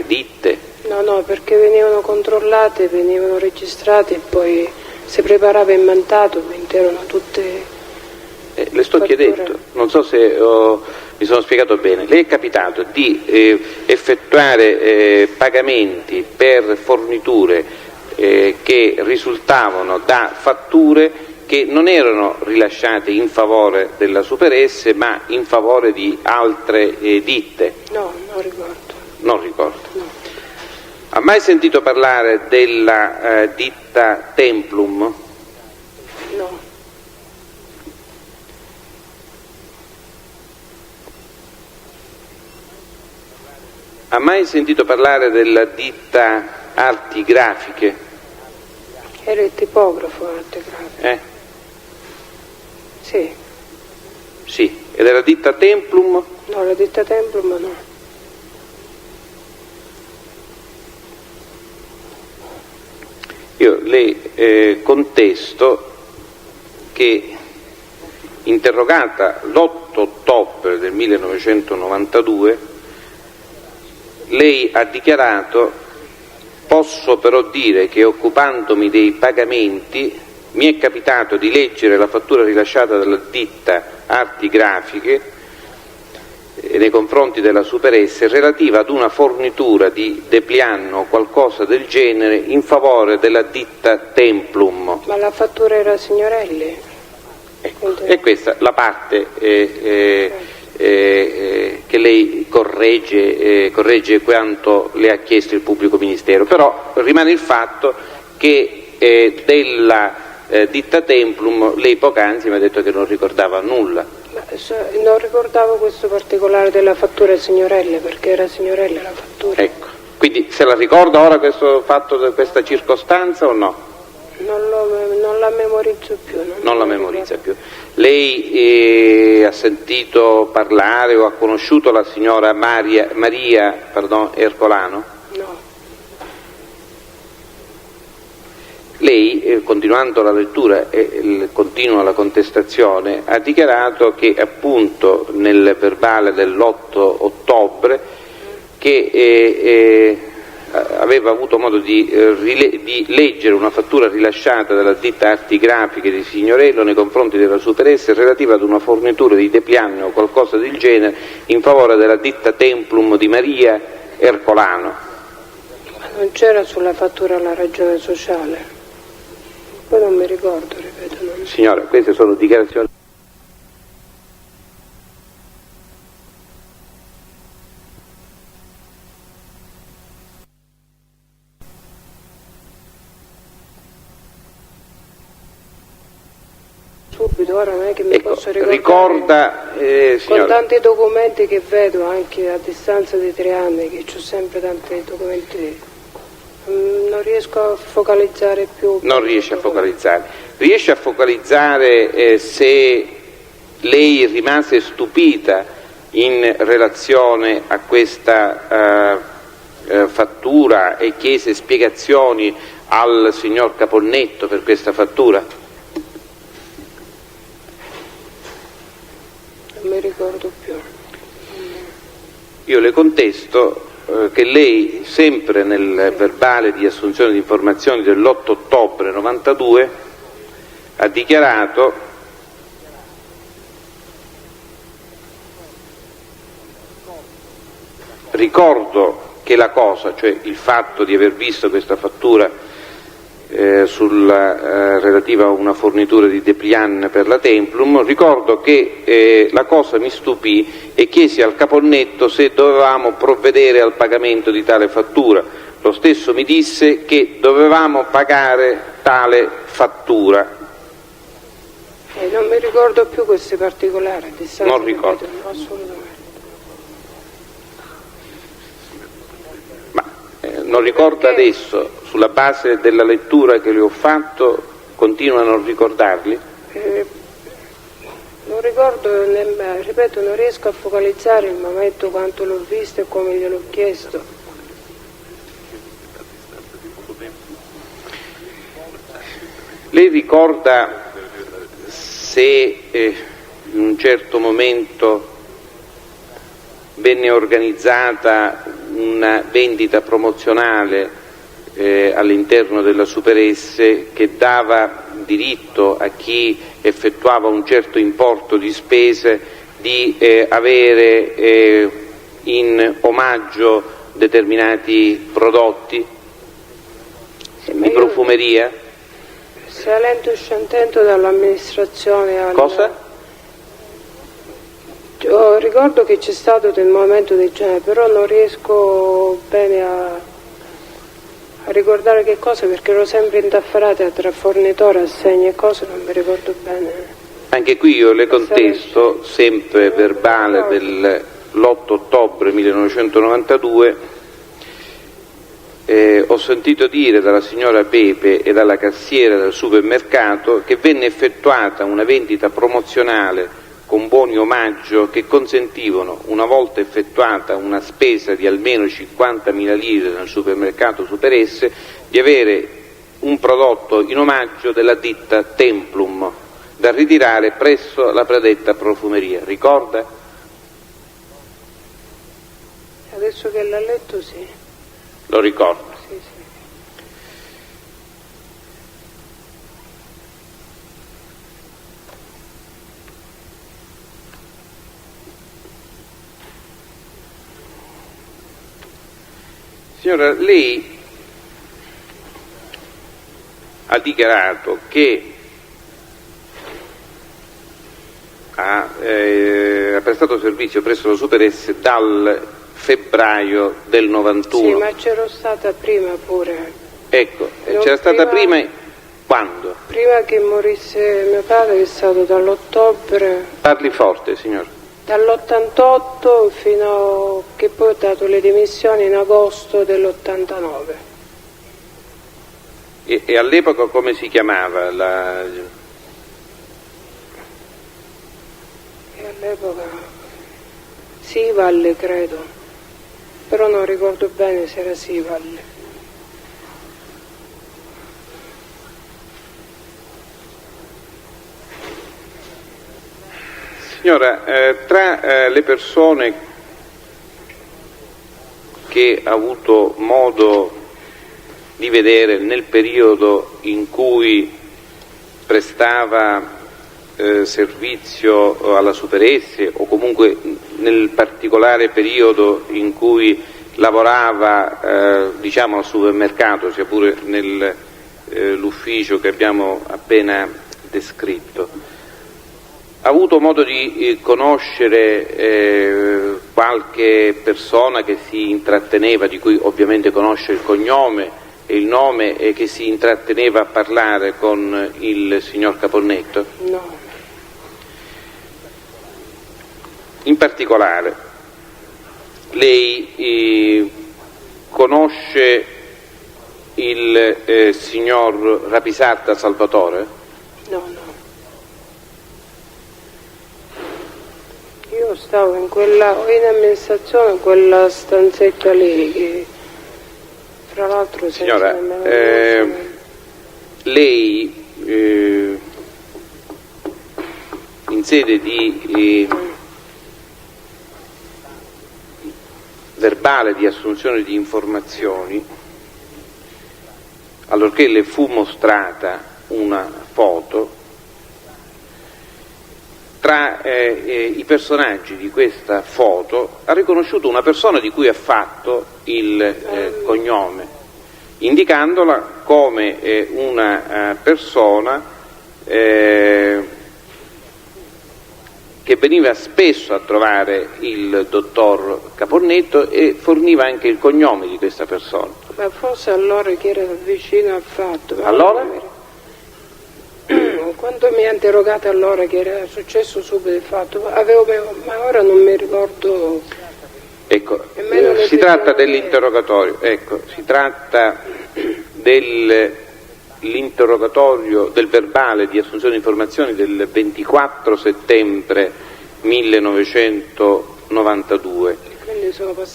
ditte? No, perché venivano controllate, venivano registrate e poi si preparava il mandato, quindi erano tutte le sto fatture. chiedendo, non so se mi sono spiegato bene. Le è capitato di effettuare pagamenti per forniture che risultavano da fatture che non erano rilasciate in favore della Super-S ma in favore di altre ditte? No, non ricordo. Non ricordo. No. Ha mai sentito parlare della ditta Templum? No. Ha mai sentito parlare della ditta Arti Grafiche? Era il tipografo arte grafica. Sì. Sì. E della ditta Templum? No, la ditta Templum no. Io le contesto che, interrogata l'8 ottobre del 1992, lei ha dichiarato: posso però dire che occupandomi dei pagamenti mi è capitato di leggere la fattura rilasciata dalla ditta Arti Grafiche nei confronti della Super-S relativa ad una fornitura di dépliant o qualcosa del genere in favore della ditta Templum. Ma la fattura era Signorelli? Ecco. E questa la parte che lei corregge quanto le ha chiesto il pubblico ministero, però rimane il fatto che della ditta Templum lei poc'anzi mi ha detto che non ricordava nulla. Non ricordavo questo particolare della fattura Signorelli, perché era Signorelli la fattura. Ecco, quindi se la ricorda ora questo fatto, questa circostanza o no? Non la memorizzo più. Non la memorizza più. Lei ha sentito parlare o ha conosciuto la signora Maria Ercolano? No. Lei, continuando la lettura e continua la contestazione, ha dichiarato che appunto nel verbale dell'8 ottobre che aveva avuto modo di leggere una fattura rilasciata dalla ditta Arti Grafiche di Signorello nei confronti della Super-S relativa ad una fornitura di dépliant o qualcosa del genere in favore della ditta Templum di Maria Ercolano. Ma non c'era sulla fattura la ragione sociale? Poi non mi ricordo, ripeto. Signora, queste sono dichiarazioni. Subito, ora non è che mi posso ricordare. Ricorda, con tanti documenti che vedo anche a distanza di 3 anni, che ho sempre tanti documenti, non riesco a focalizzare più. Non riesce a focalizzare. Riesce a focalizzare se lei rimase stupita in relazione a questa fattura e chiese spiegazioni al signor Caponnetto per questa fattura? Non mi ricordo più. Io le contesto che lei, sempre nel verbale di assunzione di informazioni dell'8 ottobre 92, ha dichiarato: ricordo che la cosa, cioè il fatto di aver visto questa fattura relativa a una fornitura di dépliant per la Templum. Ricordo che la cosa mi stupì e chiesi al caponnetto se dovevamo provvedere al pagamento di tale fattura. Lo stesso mi disse che dovevamo pagare tale fattura. Non mi ricordo più questi particolari. Non ricordo. Assolutamente. Ma non ricordo adesso, sulla base della lettura che le ho fatto, continua a non ricordarli? Non ricordo, ripeto, non riesco a focalizzare il momento quanto l'ho visto e come gliel'ho chiesto. Lei ricorda se in un certo momento venne organizzata una vendita promozionale all'interno della Super S che dava diritto a chi effettuava un certo importo di spese di avere in omaggio determinati prodotti di profumeria? Salendo e scendendo dall'amministrazione al... Cosa? Ricordo che c'è stato del momento del genere, però non riesco bene a ricordare che cosa, perché ero sempre indaffarata tra fornitore, assegni e cose, non mi ricordo bene. Anche qui io le contesto, sempre verbale dell'8 ottobre 1992, ho sentito dire dalla signora Pepe e dalla cassiera del supermercato che venne effettuata una vendita promozionale con buoni omaggio che consentivano, una volta effettuata una spesa di almeno 50.000 lire nel supermercato Super S, di avere un prodotto in omaggio della ditta Templum da ritirare presso la predetta profumeria. Ricorda? Adesso che l'ha letto, sì. Lo ricordo. Sì, sì. Signora, lei ha dichiarato che ha prestato servizio presso la Super S dal febbraio del 91. Sì, ma c'ero stata prima pure. Ecco, c'era stata prima quando? Prima che morisse mio padre, che è stato dall'ottobre... Parli forte, signora. Dall'88 fino a che poi ho dato le dimissioni in agosto dell'89. E all'epoca come si chiamava la... E all'epoca Sivalle, credo, però non ricordo bene se era Sivalle. Signora, tra le persone che ha avuto modo di vedere nel periodo in cui prestava servizio alla Super S, o comunque nel particolare periodo in cui lavorava diciamo al supermercato, sia pure nell'ufficio che abbiamo appena descritto, ha avuto modo di conoscere qualche persona che si intratteneva, di cui ovviamente conosce il cognome e il nome, e che si intratteneva a parlare con il signor Caponnetto? No. In particolare, lei conosce il signor Rapisarda Salvatore? No, no. Io stavo in amministrazione, in quella stanzetta lì, che fra l'altro... Signora, lei in sede di verbale di assunzione di informazioni, allorché le fu mostrata una foto, tra i personaggi di questa foto ha riconosciuto una persona di cui ha fatto il cognome, indicandola come una persona che veniva spesso a trovare il dottor Caponnetto e forniva anche il cognome di questa persona. Ma forse allora che era vicino al fatto. Allora? Quando mi ha interrogato allora che era successo subito il fatto, ma ora non mi ricordo. Ecco, si tratta dell'interrogatorio, si tratta dell'interrogatorio del verbale di assunzione di informazioni del 24 settembre 1992.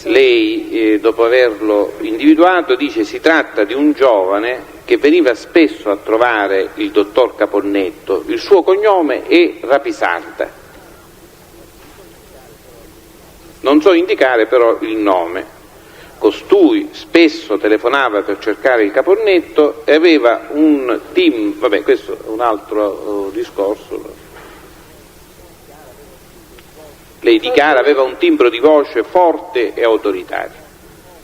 Lei, dopo averlo individuato, dice: si tratta di un giovane che veniva spesso a trovare il dottor Caponnetto, il suo cognome è Rapisarda. Non so indicare però il nome. Costui spesso telefonava per cercare il Caponnetto e aveva un team, vabbè, questo è un altro discorso. Lei dichiara aveva un timbro di voce forte e autoritario,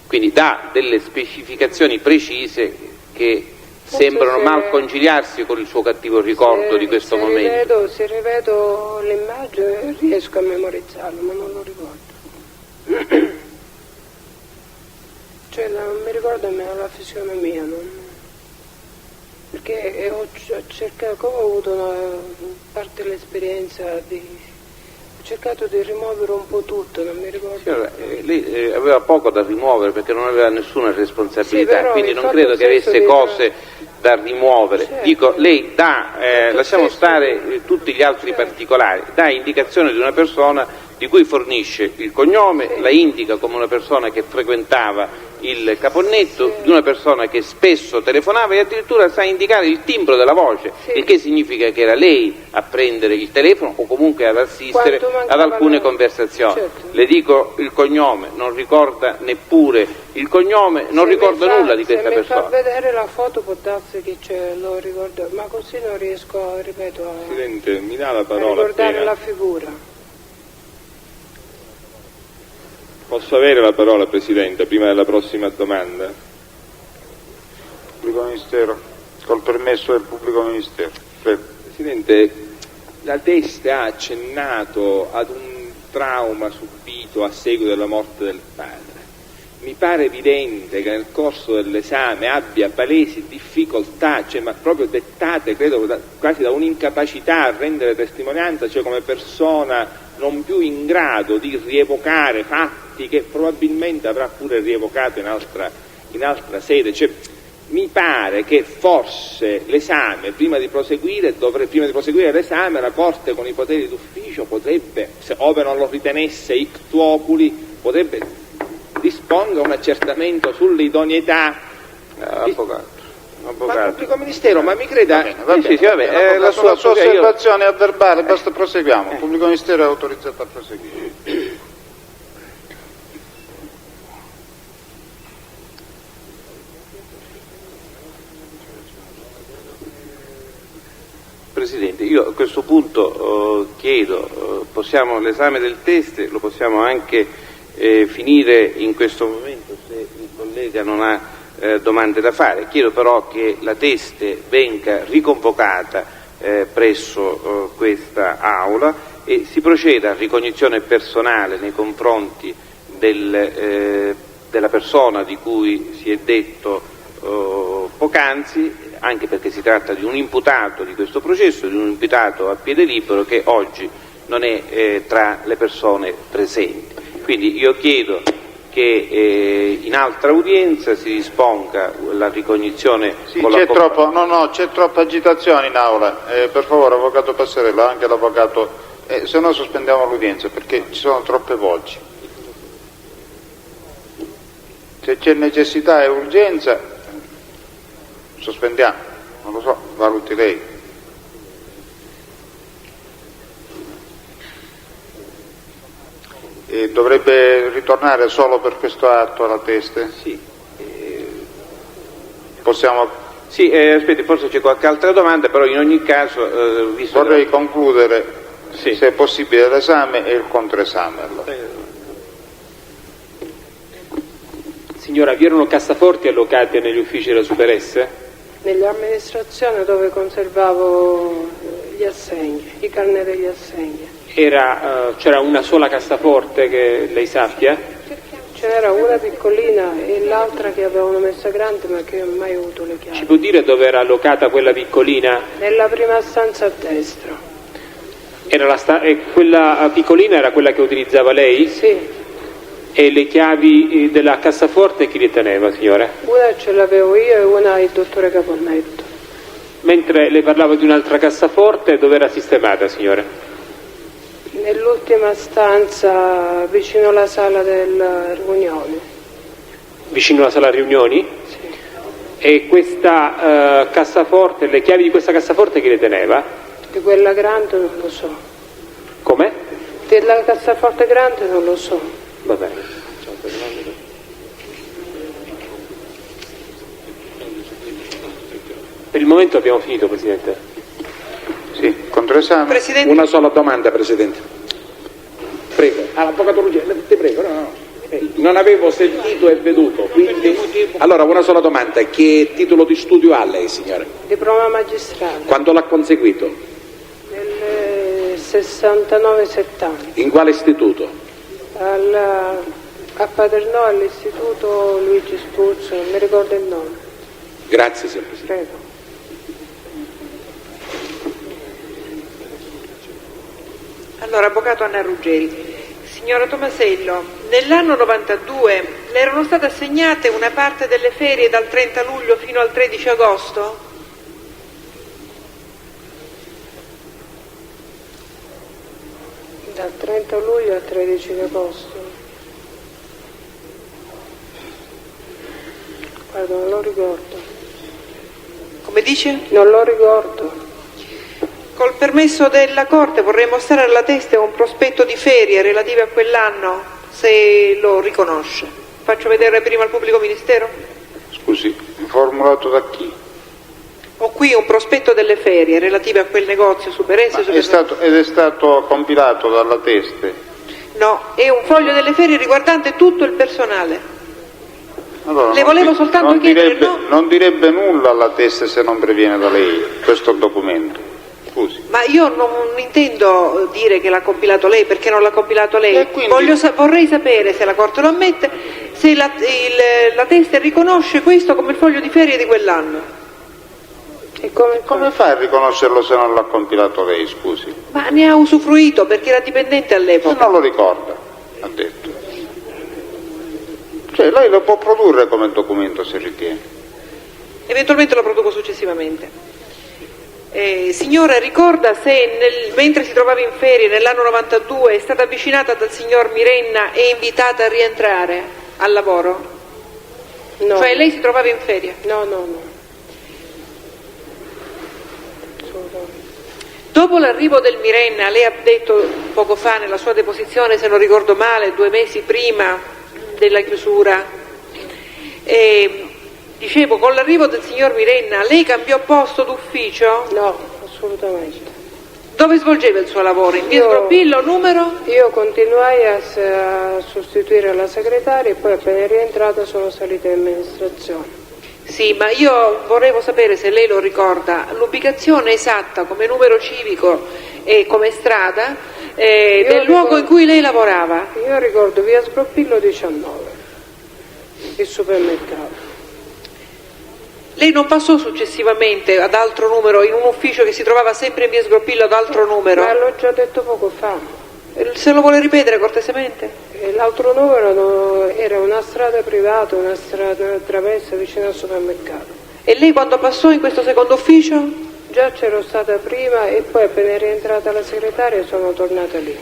quindi dà delle specificazioni precise che sembrano mal conciliarsi con il suo cattivo ricordo di questo momento. Se rivedo l'immagine riesco a memorizzarlo, ma non lo ricordo. Cioè non mi ricordo nemmeno la fisionomia, perché ho cercato, ho avuto una parte dell'esperienza ho cercato di rimuovere un po' tutto, non mi ricordo. Signora, lei aveva poco da rimuovere perché non aveva nessuna responsabilità, sì, quindi non credo che avesse cose da rimuovere. Certo. Dico, lei dà, lasciamo stare tutti gli altri particolari, dà indicazione di una persona di cui fornisce il cognome, la indica come una persona che frequentava il Caponnetto, di una persona che spesso telefonava e addirittura sa indicare il timbro della voce, il che significa che era lei a prendere il telefono o comunque ad assistere ad alcune conversazioni. Certo. Le dico il cognome, non ricorda neppure il cognome, non ricorda nulla di questa persona. Se mi fa vedere la foto può darsi che lo ricordo, ma così non riesco, ripeto, Presidente, mi dà la a parola ricordare appena. la figura. Posso avere la parola, Presidente, prima della prossima domanda? Pubblico Ministero, col permesso del Pubblico Ministero. Prego. Presidente, la Testa ha accennato ad un trauma subito a seguito della morte del padre. Mi pare evidente che nel corso dell'esame abbia palesi difficoltà, ma proprio dettate, credo, quasi da un'incapacità a rendere testimonianza, come persona non più in grado di rievocare fatti che probabilmente avrà pure rievocato in altra sede. Mi pare che forse l'esame, prima di proseguire l'esame, la Corte con i poteri d'ufficio potrebbe, ove non lo ritenesse ictu oculi, potrebbe disponga un accertamento sull'idoneità Avvocato. Ma pubblico ministero, ma mi creda. Va bene. La sua osservazione è verbale, basta, proseguiamo. Il Pubblico Ministero è autorizzato a proseguire. Presidente, io a questo punto chiedo, l'esame del test lo possiamo anche finire in questo momento se il collega non ha domande da fare. Chiedo però che la Teste venga riconvocata presso questa Aula e si proceda a ricognizione personale nei confronti della persona di cui si è detto poc'anzi, anche perché si tratta di un imputato di questo processo, di un imputato a piede libero che oggi non è tra le persone presenti. Quindi io chiedo che in altra udienza si disponga la ricognizione con c'è troppa agitazione in aula, per favore avvocato Passarella, anche l'avvocato, se no sospendiamo l'udienza perché ci sono troppe voci. Se c'è necessità e urgenza sospendiamo, non lo so, valuti lei. Dovrebbe ritornare solo per questo atto alla Teste? Sì. Possiamo... Sì, aspetti, forse c'è qualche altra domanda, però in ogni caso... vorrei concludere, se è possibile, l'esame e il controesame. Allora. Signora, vi erano cassaforti allocate negli uffici della Super S? Nell'amministrazione dove conservavo gli assegni, i carnet degli assegni. C'era una sola cassaforte che lei sappia? Ce n'era una piccolina e l'altra che avevano messa grande ma che non ho mai avuto le chiavi. Ci può dire dove era allocata quella piccolina? Nella prima stanza a destra. E quella piccolina era quella che utilizzava lei? Sì. E le chiavi della cassaforte chi le teneva, signora? Una ce l'avevo io e una il dottore Caponnetto. Mentre le parlavo di un'altra cassaforte, dove era sistemata, signora? Nell'ultima stanza vicino alla sala delle riunioni. Vicino alla sala riunioni? Sì. E questa cassaforte, le chiavi di questa cassaforte chi le teneva? Di quella grande non lo so. Come? Della cassaforte grande non lo so. Va bene. Per il momento abbiamo finito, Presidente. Sì, controesame. Presidente. Una sola domanda, Presidente. Prego. All'avvocato Ruggeri, ti prego, no. Non avevo sentito e veduto, quindi... Allora, una sola domanda. Che titolo di studio ha lei, signore? Diploma magistrale. Quando l'ha conseguito? Nel 69-70. In quale istituto? A Paternò all'istituto Luigi Sturzo, non mi ricordo il nome. Grazie, signor Presidente. Prego. Allora, avvocato Anna Ruggeri. Signora Tomasello, nell'anno 92 le erano state assegnate una parte delle ferie dal 30 luglio fino al 13 agosto? Dal 30 luglio al 13 agosto. Guarda, non lo ricordo. Come dice? Non lo ricordo. Col permesso della Corte vorrei mostrare alla testa un prospetto di ferie relative a quell'anno, se lo riconosce. Faccio vedere prima al pubblico ministero? Scusi, formulato da chi? Ho qui un prospetto delle ferie relative a quel negozio Super S. Ed è stato compilato dalla Teste? No, è un foglio delle ferie riguardante tutto il personale. Allora, Le volevo soltanto chiedere, no? Non direbbe nulla alla Teste se non previene da lei questo documento. Scusi. Ma io non intendo dire che l'ha compilato lei, perché non l'ha compilato lei. Quindi... Vorrei sapere se la Corte lo ammette, se la Teste riconosce questo come il foglio di ferie di quell'anno. E come fa a riconoscerlo se non l'ha compilato lei, scusi? Ma ne ha usufruito perché era dipendente all'epoca. Se non lo ricorda, ha detto. Cioè lei lo può produrre come documento se ritiene. Eventualmente lo produco successivamente. Signora, ricorda se mentre si trovava in ferie nell'anno 92 è stata avvicinata dal signor Mirenna e invitata a rientrare al lavoro? No. Cioè lei si trovava in ferie? No. Dopo l'arrivo del Mirenna, lei ha detto poco fa nella sua deposizione, se non ricordo male, 2 mesi prima della chiusura, dicevo, con l'arrivo del signor Mirenna lei cambiò posto d'ufficio? No, assolutamente. Dove svolgeva il suo lavoro? In via Sgropillo, numero? Io continuai a sostituire la segretaria e poi appena rientrata sono salita in amministrazione. Sì, ma io volevo sapere se lei lo ricorda, l'ubicazione esatta come numero civico e come strada del luogo in cui lei lavorava. Io ricordo via Sgropillo 19, il supermercato. Lei non passò successivamente ad altro numero in un ufficio che si trovava sempre in via Sgropillo ad altro numero? Ma l'ho già detto poco fa. Se lo vuole ripetere cortesemente? L'altro numero era una strada privata, una strada traversa vicino al supermercato. E lei quando passò in questo secondo ufficio? Già c'ero stata prima e poi appena è rientrata la segretaria sono tornata lì.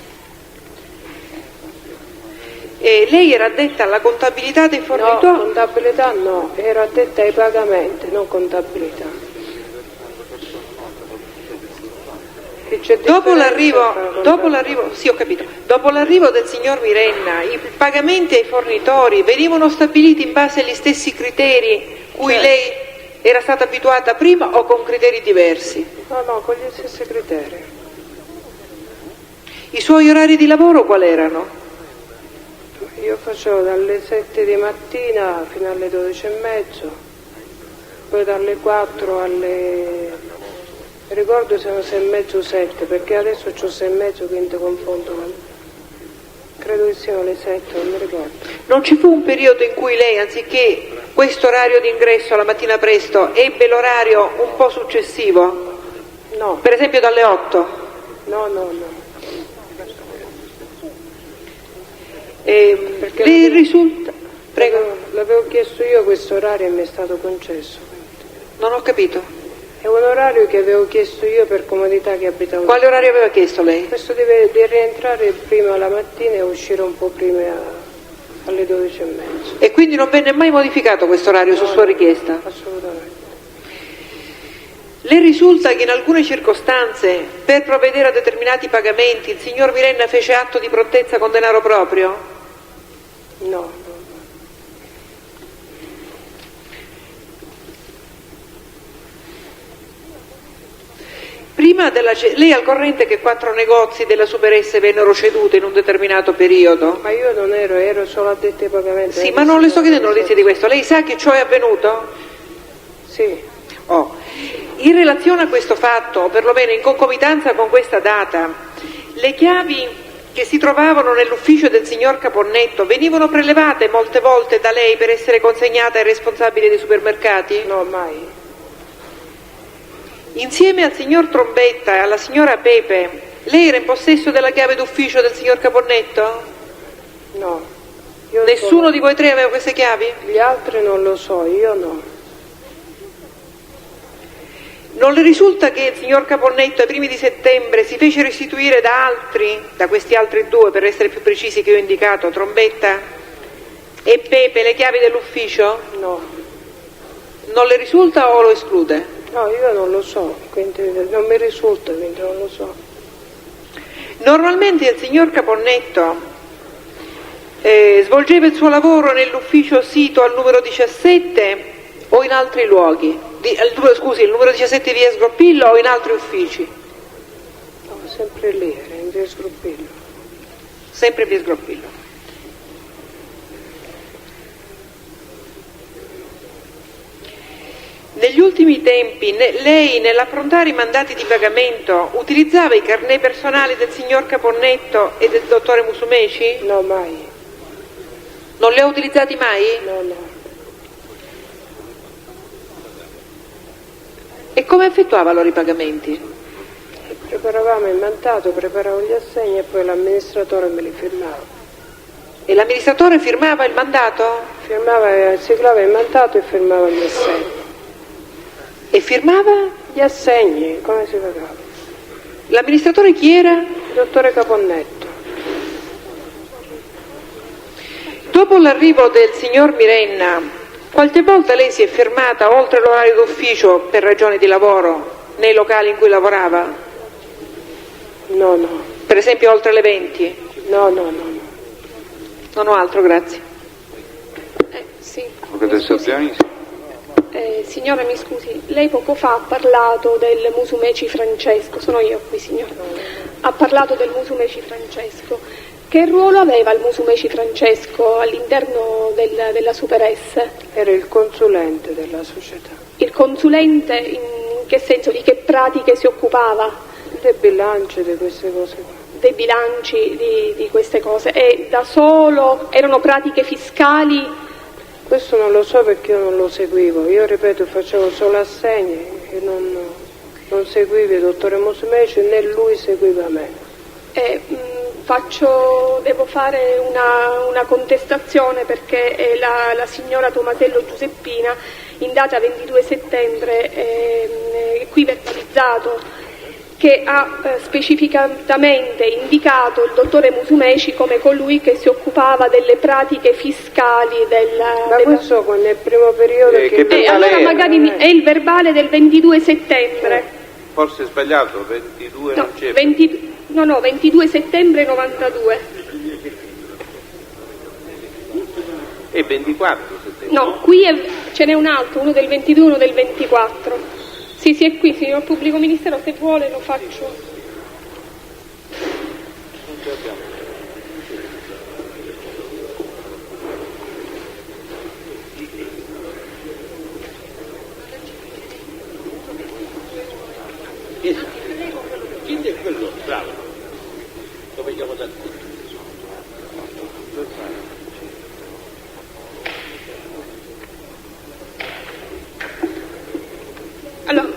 E lei era addetta alla contabilità dei fornitori? No, contabilità no, ero addetta ai pagamenti, non contabilità. Dopo l'arrivo, sì, ho capito. Dopo l'arrivo del signor Mirenna, i pagamenti ai fornitori venivano stabiliti in base agli stessi criteri cui lei era stata abituata prima o con criteri diversi? No, con gli stessi criteri. I suoi orari di lavoro quali erano? Io facevo dalle 7 di mattina fino alle 12:30, poi dalle 4 alle... ricordo siamo 6:30 o 7, perché adesso ho 6:30, quindi confondo. Credo che siano le 7, non mi ricordo. Non ci fu un periodo in cui lei, anziché questo orario di ingresso la mattina presto, ebbe l'orario un po' successivo? No. Per esempio dalle 8? No. Perché le risulta... Prego. L'avevo chiesto io questo orario e mi è stato concesso. Non ho capito. È un orario che avevo chiesto io per comodità che abitavo. Quale orario aveva chiesto lei? Questo di rientrare prima la mattina e uscire un po' prima alle 12:30. E quindi non venne mai modificato questo orario su sua richiesta? Assolutamente. Le risulta che in alcune circostanze, per provvedere a determinati pagamenti, il signor Mirenna fece atto di prontezza con denaro proprio? No. Prima lei è al corrente che 4 negozi della Super S vennero ceduti in un determinato periodo? Ma io non ero solo addetta ai pagamenti. Sì, ma non le sto chiedendo notizie di questo. Lei sa che ciò è avvenuto? Sì. In relazione a questo fatto, o perlomeno in concomitanza con questa data, le chiavi che si trovavano nell'ufficio del signor Caponnetto venivano prelevate molte volte da lei per essere consegnate ai responsabili dei supermercati? No, mai. Insieme al signor Trombetta e alla signora Pepe, lei era in possesso della chiave d'ufficio del signor Caponnetto? No. Nessuno di voi tre aveva queste chiavi? Gli altri non lo so, io no. Non le risulta che il signor Caponnetto ai primi di settembre si fece restituire da questi altri due, per essere più precisi, che ho indicato, Trombetta e Pepe, le chiavi dell'ufficio? No. Non le risulta o lo esclude? No, io non lo so, quindi non mi risulta, quindi non lo so. Normalmente il signor Caponnetto svolgeva il suo lavoro nell'ufficio sito al numero 17 o in altri luoghi? Il numero 17 via Sgroppillo o in altri uffici? No, sempre lì, era in via Sgroppillo. Sempre via Sgroppillo. Negli ultimi tempi lei, nell'affrontare i mandati di pagamento, utilizzava i carnet personali del signor Caponnetto e del dottore Musumeci? No, mai. Non li ha utilizzati mai? No. E come effettuava allora i pagamenti? Preparavamo il mandato, preparavo gli assegni e poi l'amministratore me li firmava. E l'amministratore firmava il mandato? Siglava il mandato e firmava gli assegni. E firmava? Gli assegni, come si pagava? L'amministratore chi era? Il dottore Caponnetto. Dopo l'arrivo del signor Mirenna, qualche volta lei si è fermata oltre l'orario d'ufficio per ragioni di lavoro nei locali in cui lavorava? No. Per esempio oltre le 20? No. Non ho altro, grazie. Sì. Signora, mi scusi, lei poco fa ha parlato del Musumeci Francesco, sono io qui, signora. Ha parlato del Musumeci Francesco. Che ruolo aveva il Musumeci Francesco all'interno della Super S? Era il consulente della società. Il consulente in che senso? Di che pratiche si occupava? Dei bilanci, di queste cose qua. Dei bilanci di queste cose. E da solo erano pratiche fiscali? Questo non lo so perché io non lo seguivo. Io, ripeto, facevo solo assegni e non seguivo il dottore Musumeci né lui seguiva me. Devo fare una contestazione perché la signora Tomasello Giuseppina in data 22 settembre qui verbalizzato che ha specificatamente indicato il dottore Musumeci come colui che si occupava delle pratiche fiscali questo nel primo periodo allora magari è il verbale del 22 settembre. Forse è sbagliato, 22 no, non c'è. 22 settembre 92. E 24 settembre. No, qui ce n'è un altro, uno del 22 e uno del 24. Sì, è qui, signor Pubblico Ministero, se vuole lo faccio. Quindi è quello, bravo. Lo vediamo da qui.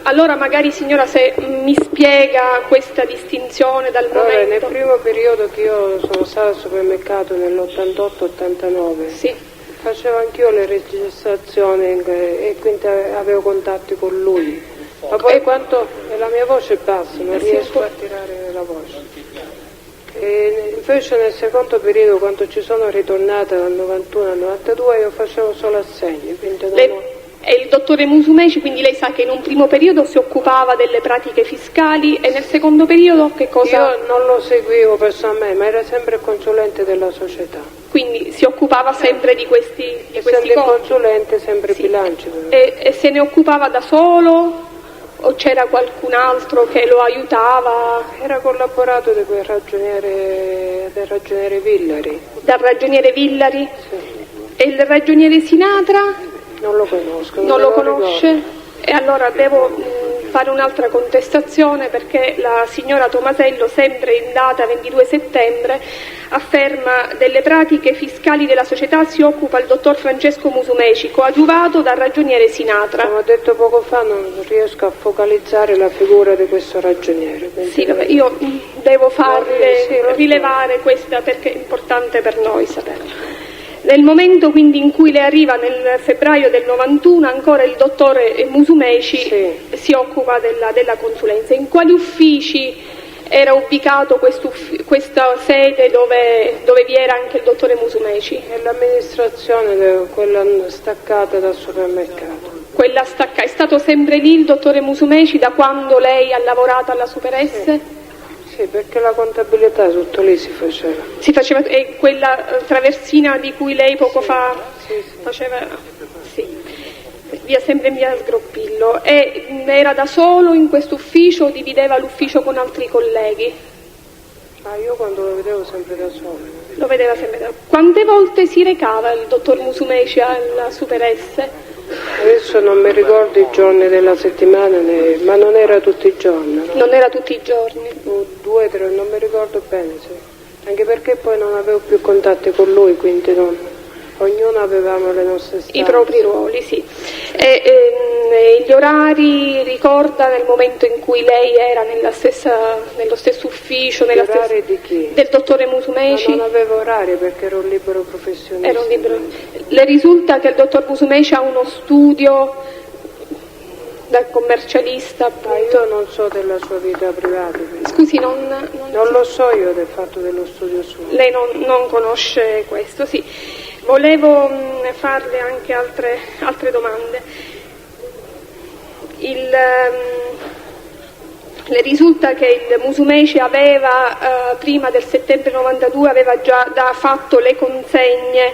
Allora magari signora se mi spiega questa distinzione dal momento. Nel primo periodo che io sono stata al supermercato nell'88-89 facevo anch'io le registrazioni e quindi avevo contatti con lui, ma poi quando la mia voce è bassa non riesco a tirare la voce. E invece nel secondo periodo, quando ci sono ritornata dal 91 al 92, io facevo solo assegni, quindi non È il dottore Musumeci, quindi lei sa che in un primo periodo si occupava delle pratiche fiscali e nel secondo periodo che cosa? Io non lo seguivo personalmente, ma era sempre il consulente della società. Quindi si occupava sempre di questi sempre il consulente, sempre il bilancio. E se ne occupava da solo o c'era qualcun altro che lo aiutava? Era collaborato del ragioniere Villari. Dal ragioniere Villari? Sì. E il ragioniere Sinatra? Non lo conosco. Non lo conosce? E allora devo fare un'altra contestazione, perché la signora Tomasello, sempre in data 22 settembre, afferma: delle pratiche fiscali della società si occupa il dottor Francesco Musumeci, coadiuvato dal ragioniere Sinatra. Come ho detto poco fa, non riesco a focalizzare la figura di questo ragioniere. Sì, vabbè, io devo farle rilevare questa perché è importante per noi saperlo. Nel momento quindi in cui le arriva nel febbraio del 91, ancora il dottore Musumeci si occupa della consulenza. In quali uffici era ubicato questa sede dove vi era anche il dottore Musumeci? È l'amministrazione, quella staccata dal supermercato. Quella staccata, è stato sempre lì il dottore Musumeci da quando lei ha lavorato alla Super S? Sì, perché la contabilità tutto lì si faceva. Si faceva, e quella traversina di cui lei poco fa faceva? Sì, sempre in via Sgroppillo. E era da solo in questo ufficio o divideva l'ufficio con altri colleghi? Io quando lo vedevo sempre da solo. Lo vedeva sempre da solo. Quante volte si recava il dottor Musumeci alla Super S? Adesso non mi ricordo i giorni della settimana, ma non era tutti i giorni. No? Non era tutti i giorni? 2 o 3, non mi ricordo bene, sì. Anche perché poi non avevo più contatti con lui, quindi ognuno avevamo le nostre stanze. I propri ruoli, sì. Gli orari, ricorda nel momento in cui lei era nello stesso ufficio, Gli orari di chi? Del dottore Musumeci? No, non avevo orari perché ero un libero professionista. Era un libero. Le risulta che il dottor Musumeci ha uno studio da commercialista, appunto? Io non so della sua vita privata. Scusi, non lo so io del fatto dello studio suo. Lei non conosce questo, sì. Volevo farle anche altre domande. Le risulta che il Musumeci aveva, prima del settembre 92, aveva già fatto le consegne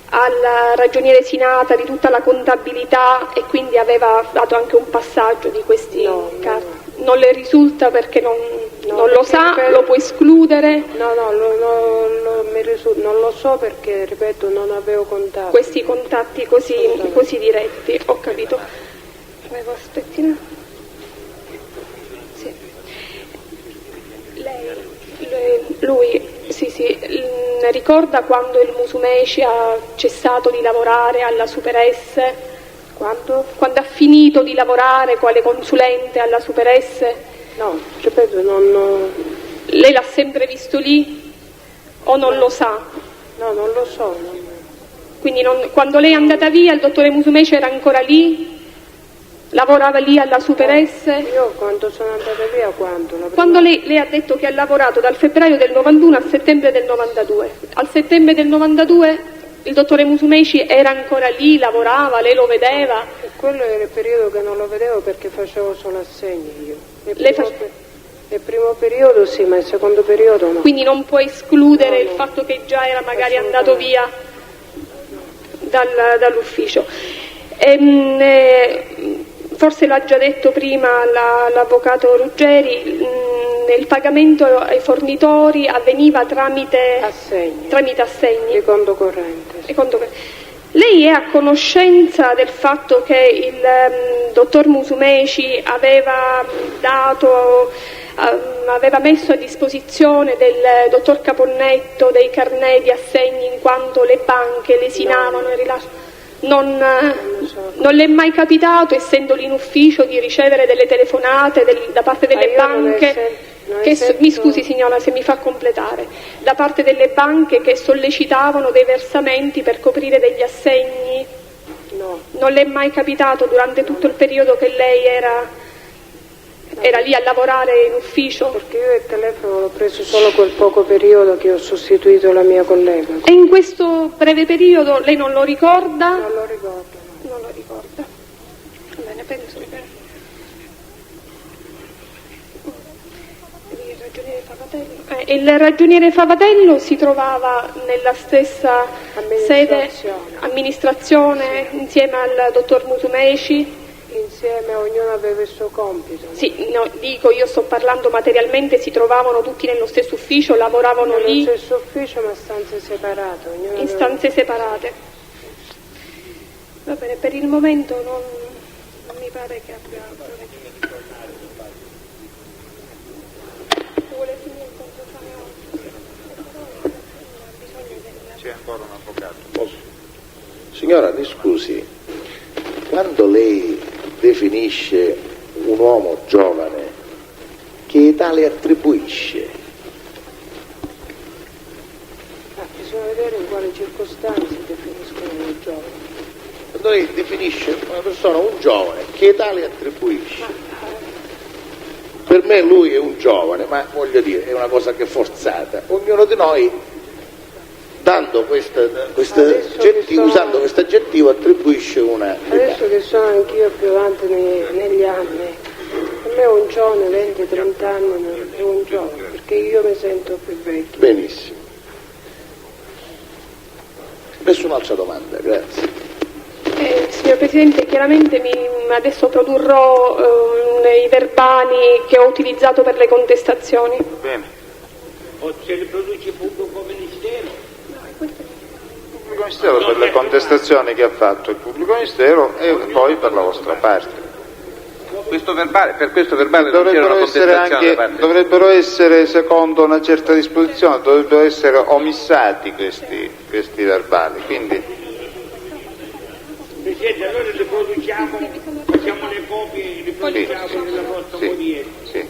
al ragioniere Sinatra di tutta la contabilità e quindi aveva dato anche un passaggio di questi casi. Non le risulta perché non lo sa, lo può escludere? No, non lo so perché, ripeto, non avevo contatti. Questi contatti così diretti, ho capito. Avevo aspettina. Sì. Lui ricorda quando il Musumeci ha cessato di lavorare alla Super S? Quando ha finito di lavorare quale consulente alla Super S? No, ripeto, non... Lei l'ha sempre visto lì o non lo sa? No, non lo so. Quindi quando lei è andata via il dottore Musumeci era ancora lì? Lavorava lì alla Super S? Io quando sono andata via, quando lei ha detto che ha lavorato dal febbraio del 91 al settembre del 92. Al settembre del 92 il dottore Musumeci era ancora lì, lavorava, lei lo vedeva? E quello era il periodo che non lo vedevo perché facevo solo assegni io. Nel primo periodo sì, ma il secondo periodo no. Quindi non può escludere il fatto che già era magari andato via dall'ufficio. Forse l'ha già detto prima l'avvocato Ruggeri, il pagamento ai fornitori avveniva tramite assegni. Di conto corrente. Lei è a conoscenza del fatto che il dottor Musumeci aveva messo a disposizione del dottor Caponnetto dei carnet di assegni in quanto le banche lesinavano il rilascio? Non le è mai capitato, essendo lì in ufficio, di ricevere delle telefonate da parte delle banche? Mi scusi signora se mi fa completare, da parte delle banche che sollecitavano dei versamenti per coprire degli assegni? No. Non le è mai capitato durante tutto il periodo che lei era lì a lavorare in ufficio? Perché io il telefono l'ho preso solo quel poco periodo che ho sostituito la mia collega. E in questo breve periodo lei non lo ricorda? Non lo ricordo. Non lo ricorda. Va bene, penso che... Il ragioniere Favatello si trovava nella stessa amministrazione insieme al dottor Musumeci? Insieme, ognuno aveva il suo compito. Sì, no, dico, io sto parlando materialmente, si trovavano tutti nello stesso ufficio, lavoravano lì? Nello stesso ufficio ma stanze separate. In stanze separate. Va bene, per il momento non mi pare che abbia... C'è ancora un avvocato. Signora, mi scusi, quando lei definisce un uomo giovane, che età le attribuisce? Bisogna vedere in quali circostanze definiscono un giovane. Quando lei definisce una persona un giovane, che età le attribuisce? Per me lui è un giovane, ma voglio dire, è una cosa che è forzata. Ognuno di noi, usando questo aggettivo, attribuisce una età. Adesso che sono anch'io più avanti negli anni, per me un giovane 20-30 anni non è un giovane, perché io mi sento più vecchio. Benissimo. Nessun'altra domanda, grazie. Signor Presidente, chiaramente adesso produrrò i verbali che ho utilizzato per le contestazioni. Bene. O se li produce il pubblico ministero? Il pubblico ministero per le contestazioni che ha fatto il pubblico ministero e poi per la vostra parte. Per questo verbale non c'era una contestazione da parte. Dovrebbero essere, secondo una certa disposizione, dovrebbero essere omissati questi verbali, quindi... Presidente, allora le produciamo, facciamo le copie, le produciamo nella vostra modiera. Sì.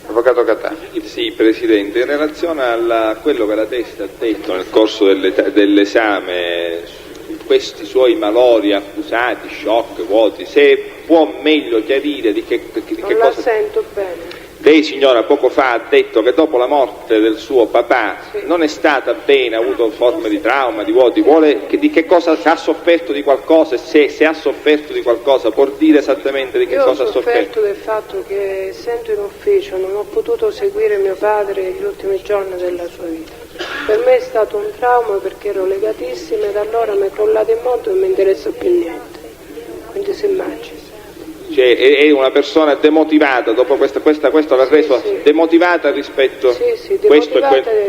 Avvocato Catania. Sì, Presidente, in relazione a quello che la Testa ha detto nel corso dell'esame, questi suoi malori accusati, shock, vuoti, se può meglio chiarire di che non cosa... la sento bene. Lei, signora, poco fa ha detto che dopo la morte del suo papà non è stata bene, ha avuto forme di trauma, di vuoti, di che cosa ha sofferto di qualcosa, se ha sofferto di qualcosa, può dire esattamente di che cosa ha sofferto? Io ho sofferto del fatto che, essendo in ufficio, non ho potuto seguire mio padre negli ultimi giorni della sua vita. Per me è stato un trauma perché ero legatissima e da allora mi è crollato in moto e non mi interessa più niente. Quindi si immagina. Cioè è una persona demotivata, dopo questo l'ha reso demotivata rispetto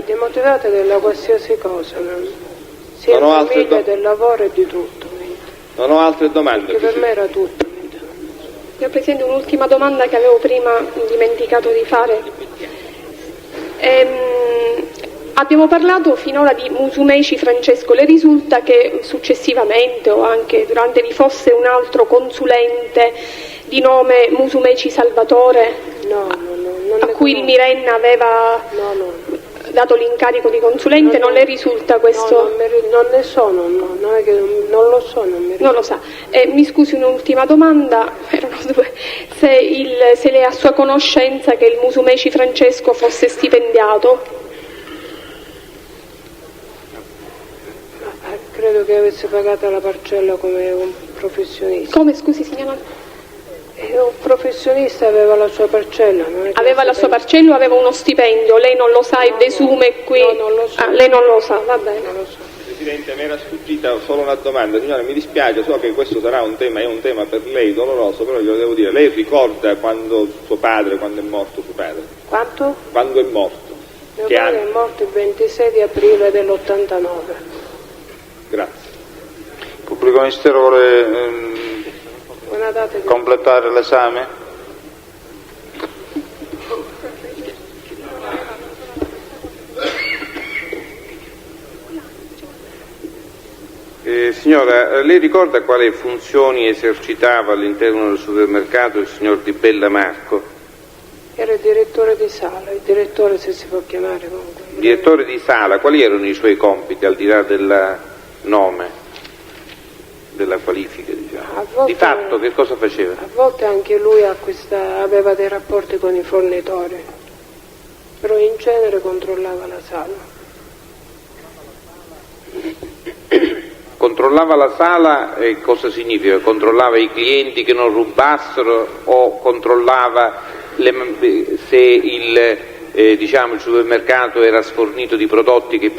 demotivata della qualsiasi cosa, sia in famiglia, del lavoro e di tutto. Non ho altre domande. Perché per me era tutto. Signor Presidente, un'ultima domanda che avevo prima dimenticato di fare. Abbiamo parlato finora di Musumeci Francesco, le risulta che successivamente o anche durante vi fosse un altro consulente di nome Musumeci Salvatore? No, a cui il Mirenna aveva dato l'incarico di consulente, non le risulta questo? Non ne sono, non è che non lo so, non mi risulta. Non lo sa. Mi scusi, un'ultima domanda, erano due. Se lei ha sua conoscenza che il Musumeci Francesco fosse stipendiato? Credo che avesse pagata la parcella come un professionista. Come, scusi signora? Un professionista aveva la sua parcella. Aveva la sua parcella o aveva uno stipendio? Lei non lo sa e desume qui? No, non lo so. Lei non lo sa, va bene. Non lo so. Presidente, mi era sfuggita solo una domanda. Signora, mi dispiace, so che questo sarà un tema per lei doloroso, però glielo devo dire. Lei ricorda quando è morto suo padre? Quanto? Quando è morto. Mio padre è morto il 26 di aprile dell'89. Grazie. pubblico ministero vuole completare l'esame? Signora, lei ricorda quali funzioni esercitava all'interno del supermercato il signor Di Bella Marco? Era il direttore di sala, il direttore se si può chiamare comunque. Direttore di sala, quali erano i suoi compiti al di là del nome, della qualifica, diciamo? Di fatto che cosa faceva? A volte anche lui aveva dei rapporti con i fornitori, però in genere controllava la sala. Controllava la sala e cosa significa? Controllava i clienti che non rubassero o controllava se il supermercato era sfornito di prodotti che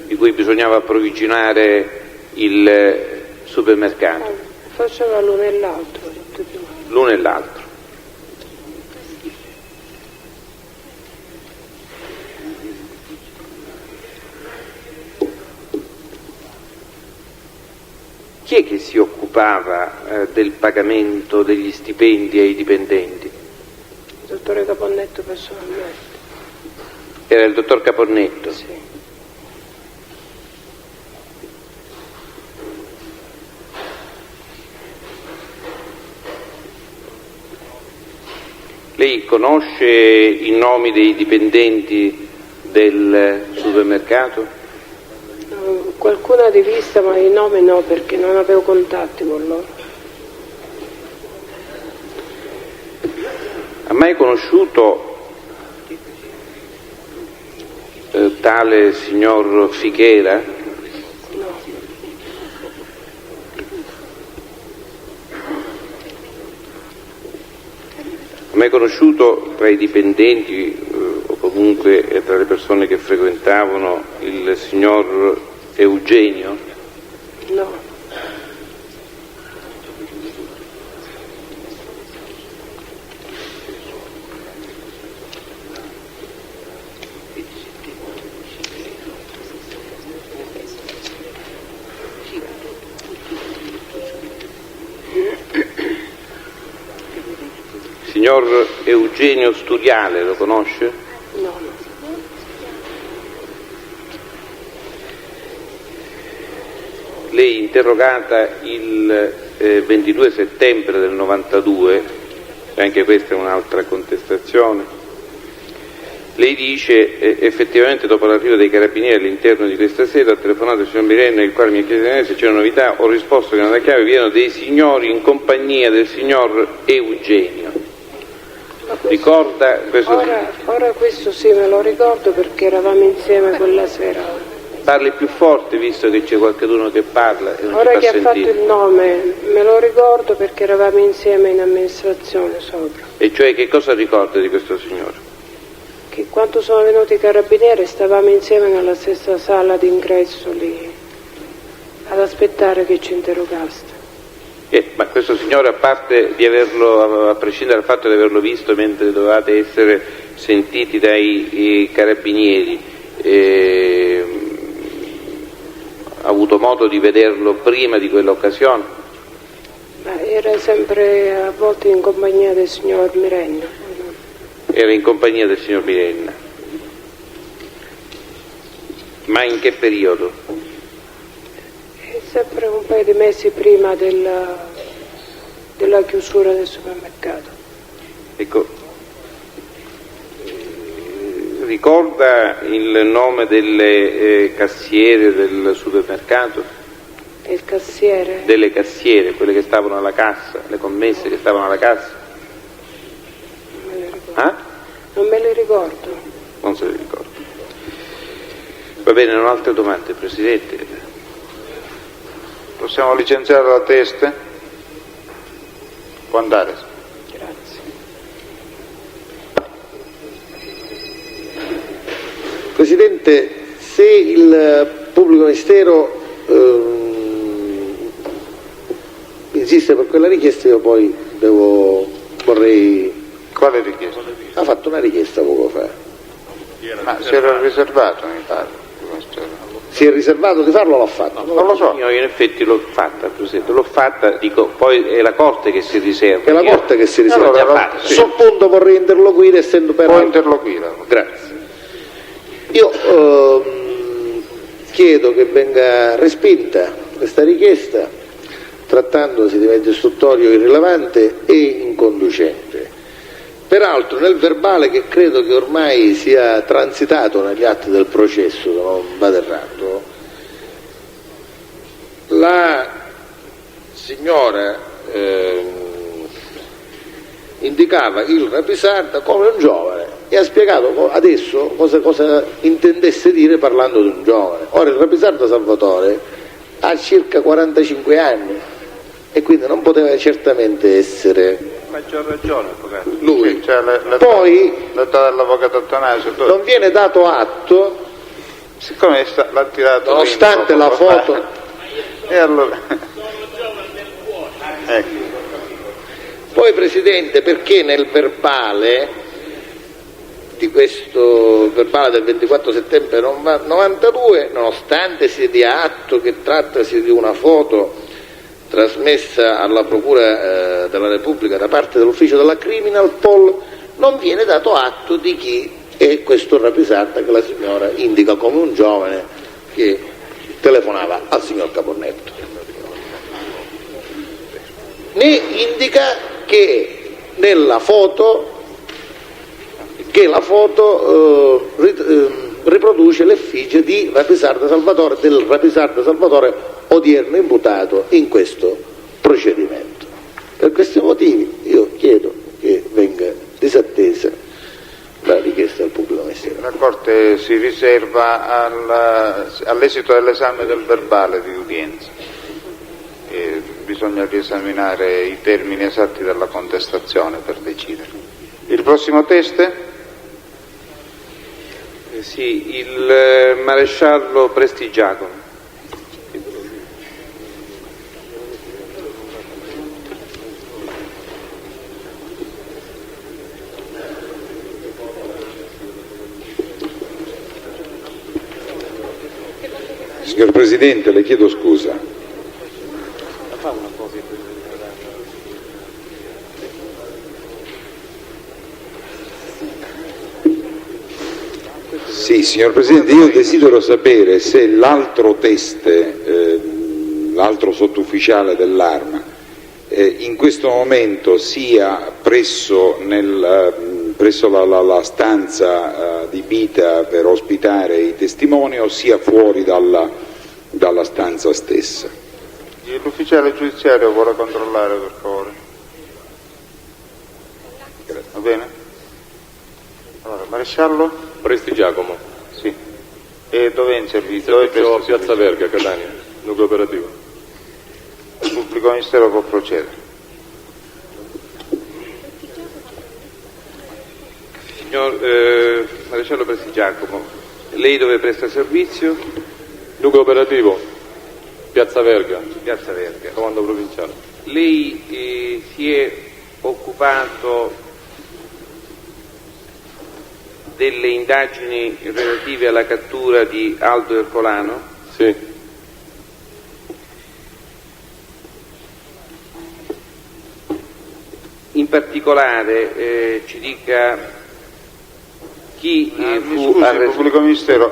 di cui bisognava approvvigionare il supermercato? Faceva l'uno e l'altro. L'uno e l'altro. Chi è che si occupava del pagamento degli stipendi ai dipendenti? Il dottore Caponnetto personalmente. Era il dottor Caponnetto? Sì. Lei conosce i nomi dei dipendenti del supermercato? Qualcuna di vista, ma i nomi no, perché non avevo contatti con loro. Ha mai conosciuto tale signor Fichera? No. Ha mai conosciuto tra i dipendenti o comunque tra le persone che frequentavano il signor Eugenio? No. Signor Eugenio Studiale, lo conosce? No. Lei, interrogata il 22 settembre del 92, anche questa è un'altra contestazione, lei dice effettivamente dopo l'arrivo dei carabinieri all'interno di questa sede ho telefonato al signor Mirenna, il quale mi ha chiesto se c'era novità, ho risposto che nella chiave vi erano dei signori in compagnia del signor Eugenio. Ricorda questo? Ora questo sì, me lo ricordo perché eravamo insieme quella sera. Parli più forte visto che c'è qualcuno che parla e non Ora ci che fa ha fatto sentire. il nome, me lo ricordo perché eravamo insieme in amministrazione sopra. E cioè che cosa ricorda di questo signore? Che quando sono venuti i carabinieri stavamo insieme nella stessa sala d'ingresso lì ad aspettare che ci interrogaste. Ma questo signore, a parte di averlo, a prescindere dal fatto di averlo visto mentre dovevate essere sentiti dai carabinieri, ha avuto modo di vederlo prima di quell'occasione? Era sempre a volte in compagnia del signor Mirenna. Era in compagnia del signor Mirenna. Ma in che periodo? Sempre un paio di mesi prima della chiusura del supermercato. Ecco, ricorda il nome delle cassiere del supermercato? Il cassiere? Delle cassiere, quelle che stavano alla cassa, le commesse che stavano alla cassa? Non me le ricordo. Ah? Non me le ricordo. Non se le ricordo. Va bene, non ho altre domande, Presidente. Possiamo licenziare la testa? Può andare. Grazie. Presidente, se il pubblico ministero insiste per quella richiesta, io poi vorrei... Quale richiesta? Ha fatto una richiesta poco fa. Ma si era riservato, mi pare. Si è riservato di farlo o l'ha fatto? Non lo so. Io in effetti l'ho fatta, Presidente, l'ho fatta, dico, poi è la Corte che si riserva. È la Corte che si riserva. Allora, sul punto vorrei interloquire, essendo per... Può interloquire. Grazie. Io chiedo che venga respinta questa richiesta, trattandosi di mezzo istruttorio irrilevante e inconducente. Peraltro nel verbale, che credo che ormai sia transitato negli atti del processo, se non vado errato, la signora indicava il Rapisarda come un giovane e ha spiegato adesso cosa intendesse dire parlando di un giovane. Ora il Rapisarda Salvatore ha circa 45 anni e quindi non poteva certamente essere maggior ragione, avvocato. Lui. Sì, cioè Poi l'età dell'avvocato Attanasio. non viene dato atto, siccome l'ha tirato nonostante la foto. E allora ecco. Poi, Presidente, perché nel verbale di questo verbale del 24 settembre 92, nonostante si dia atto che trattasi di una foto trasmessa alla Procura della Repubblica da parte dell'ufficio della Criminal Poll, non viene dato atto di chi è questo Rapisarda che la signora indica come un giovane che telefonava al signor Caponnetto. Ne indica che la foto riproduce l'effigie di Rapisarda Salvatore, del Rapisarda Salvatore odierno imputato in questo procedimento. Per questi motivi io chiedo che venga disattesa la richiesta del pubblico ministero. La Corte si riserva all'esito dell'esame del verbale di udienza. Bisogna riesaminare i termini esatti della contestazione per decidere. Il prossimo teste? Sì, il maresciallo Prestigiacomo. Signor Presidente, le chiedo scusa. Sì, signor Presidente, io desidero sapere se l'altro teste, l'altro sottufficiale dell'Arma, in questo momento sia presso la stanza adibita per ospitare i testimoni o sia fuori dalla stanza stessa. L'ufficiale giudiziario vuole controllare, per favore. Va bene? Allora, maresciallo? Prestigiacomo. Sì. E dove è in servizio? Servizio a Piazza Verga, Catania, nucleo operativo. Il pubblico ministero può procedere. Signor maresciallo Prestigiacomo, lei dove presta servizio? Nucleo operativo, Piazza Verga. Piazza Verga. Comando provinciale. Lei si è occupato delle indagini relative alla cattura di Aldo Ercolano? Sì. In particolare ci dica chi fu scusi, il pubblico ministero,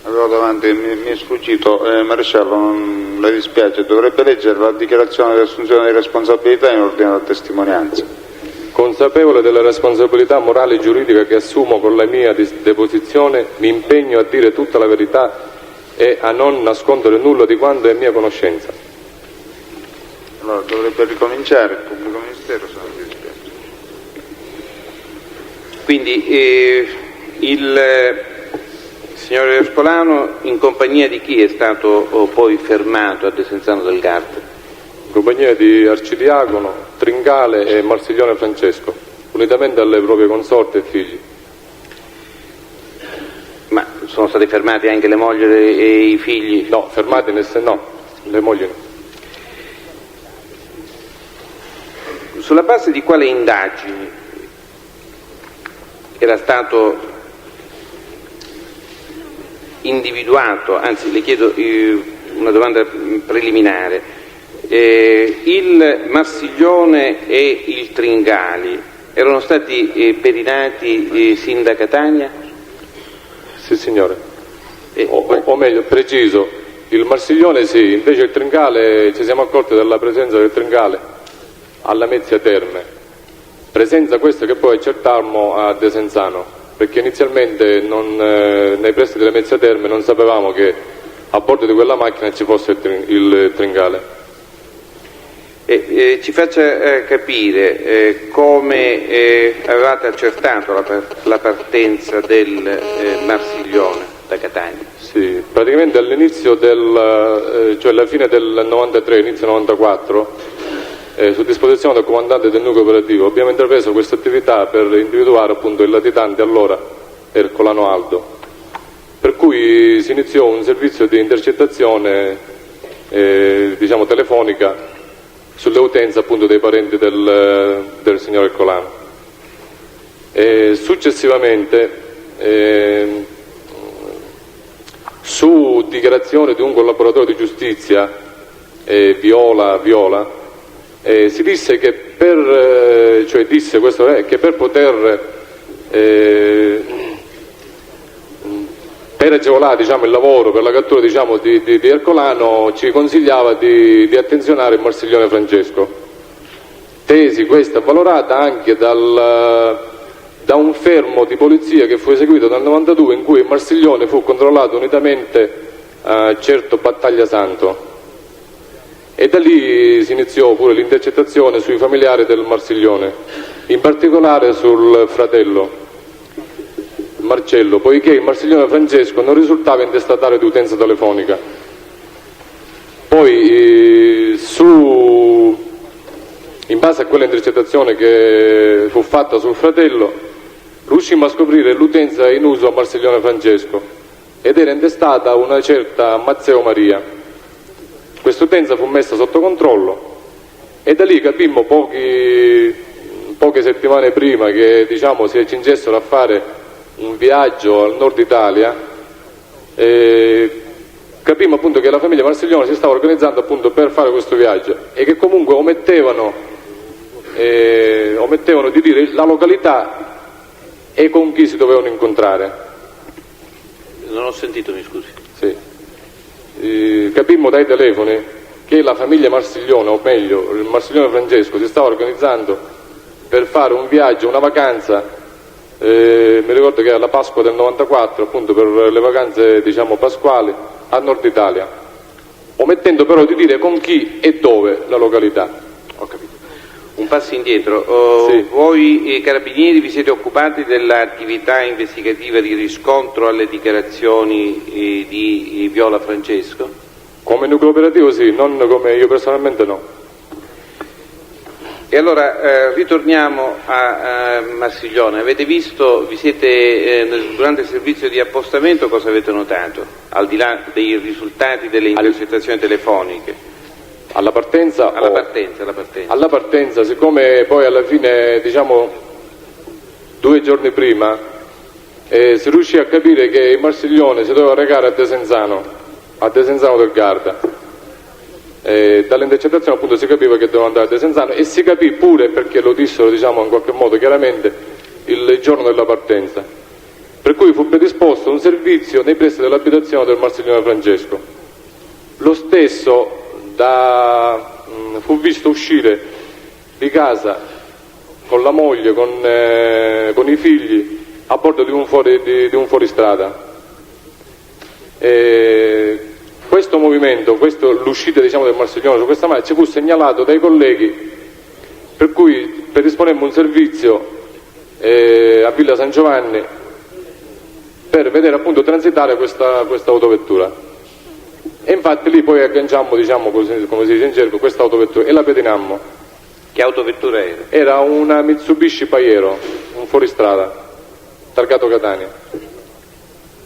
avevo davanti, mi è sfuggito, maresciallo, non le dispiace, dovrebbe leggere la dichiarazione di assunzione di responsabilità in ordine alla testimonianza. Consapevole della responsabilità morale e giuridica che assumo con la mia deposizione, mi impegno a dire tutta la verità e a non nascondere nulla di quanto è mia conoscenza. Allora dovrebbe ricominciare il pubblico ministero, se non mi dispiace. Quindi il signor Ercolano in compagnia di chi è stato poi fermato a Desenzano del Garda? In compagnia di Arcidiacono, Tringale e Marsiglione Francesco, unitamente alle proprie consorti e figli. Ma sono stati fermati anche le mogli e i figli? No, fermati no, le mogli no. Sulla base di quale indagini era stato individuato, anzi le chiedo una domanda preliminare, il Marsiglione e il Tringali erano stati pedinati sin da Catania? Sì signore, o meglio, preciso, il Marsiglione sì, invece il Tringale ci siamo accorti della presenza del Tringale alla Mezzia Terme, presenza questa che poi accertammo a Desenzano, perché inizialmente nei pressi delle Mezzia Terme non sapevamo che a bordo di quella macchina ci fosse il Tringale. Ci faccia capire come avevate accertato la partenza del Marsiglione da Catania. Sì, praticamente all'inizio cioè alla fine del 93, inizio 94, su disposizione del comandante del nucleo operativo abbiamo intrapreso questa attività per individuare appunto il latitante allora Ercolano Aldo, per cui si iniziò un servizio di intercettazione diciamo telefonica sulle utenze appunto dei parenti del signor Ercolano. Successivamente su dichiarazione di un collaboratore di giustizia, Viola, si disse che che per poter per agevolare diciamo, il lavoro per la cattura diciamo, di Ercolano ci consigliava di attenzionare il Marsiglione Francesco, tesi questa valorata anche da un fermo di polizia che fu eseguito nel 92 in cui il Marsiglione fu controllato unitamente a certo Battaglia Santo, e da lì si iniziò pure l'intercettazione sui familiari del Marsiglione, in particolare sul fratello Marcello, poiché il Marsiglione Francesco non risultava intestatario di utenza telefonica. Poi in base a quella intercettazione che fu fatta sul fratello riuscimmo a scoprire l'utenza in uso a Marsiglione Francesco ed era intestata a una certa Mazzeo Maria. Quest'utenza fu messa sotto controllo e da lì capimmo poche settimane prima che diciamo, si accingessero a fare un viaggio al nord Italia, capimmo appunto che la famiglia Marsiglione si stava organizzando appunto per fare questo viaggio e che comunque omettevano di dire la località e con chi si dovevano incontrare. Non ho sentito, mi scusi. Sì. Capimmo dai telefoni che la famiglia Marsiglione, o meglio il Marsiglione Francesco, si stava organizzando per fare un viaggio, una vacanza. Mi ricordo che era la Pasqua del 94, appunto per le vacanze diciamo pasquali a Nord Italia, omettendo però di dire con chi e dove la località. Ho capito. Un passo indietro, sì. Voi carabinieri vi siete occupati dell'attività investigativa di riscontro alle dichiarazioni di Viola Francesco? Come nucleo operativo sì, non come io personalmente no. E allora ritorniamo a Marsiglione. Avete visto, durante il servizio di appostamento cosa avete notato? Al di là dei risultati delle intercettazioni telefoniche? Alla partenza? Alla partenza. Alla partenza, siccome poi alla fine, diciamo 2 giorni prima, si riuscì a capire che il Marsiglione si doveva recare a Desenzano del Garda. Dalle intercettazioni appunto si capiva che doveva andare a Desenzano e si capì pure, perché lo dissero diciamo in qualche modo chiaramente, il giorno della partenza, per cui fu predisposto un servizio nei pressi dell'abitazione del Marsiglione Francesco. Lo stesso fu visto uscire di casa con la moglie, con i figli a bordo di un fuoristrada. Questo movimento, l'uscita diciamo, del Marsiglione su questa macchina ci fu segnalato dai colleghi, per cui predisponemmo un servizio a Villa San Giovanni per vedere appunto transitare questa autovettura. E infatti lì poi agganciammo, diciamo così, come si dice in gergo, questa autovettura e la pedinammo. Che autovettura era? Era una Mitsubishi Pajero, un fuoristrada, targato Catania.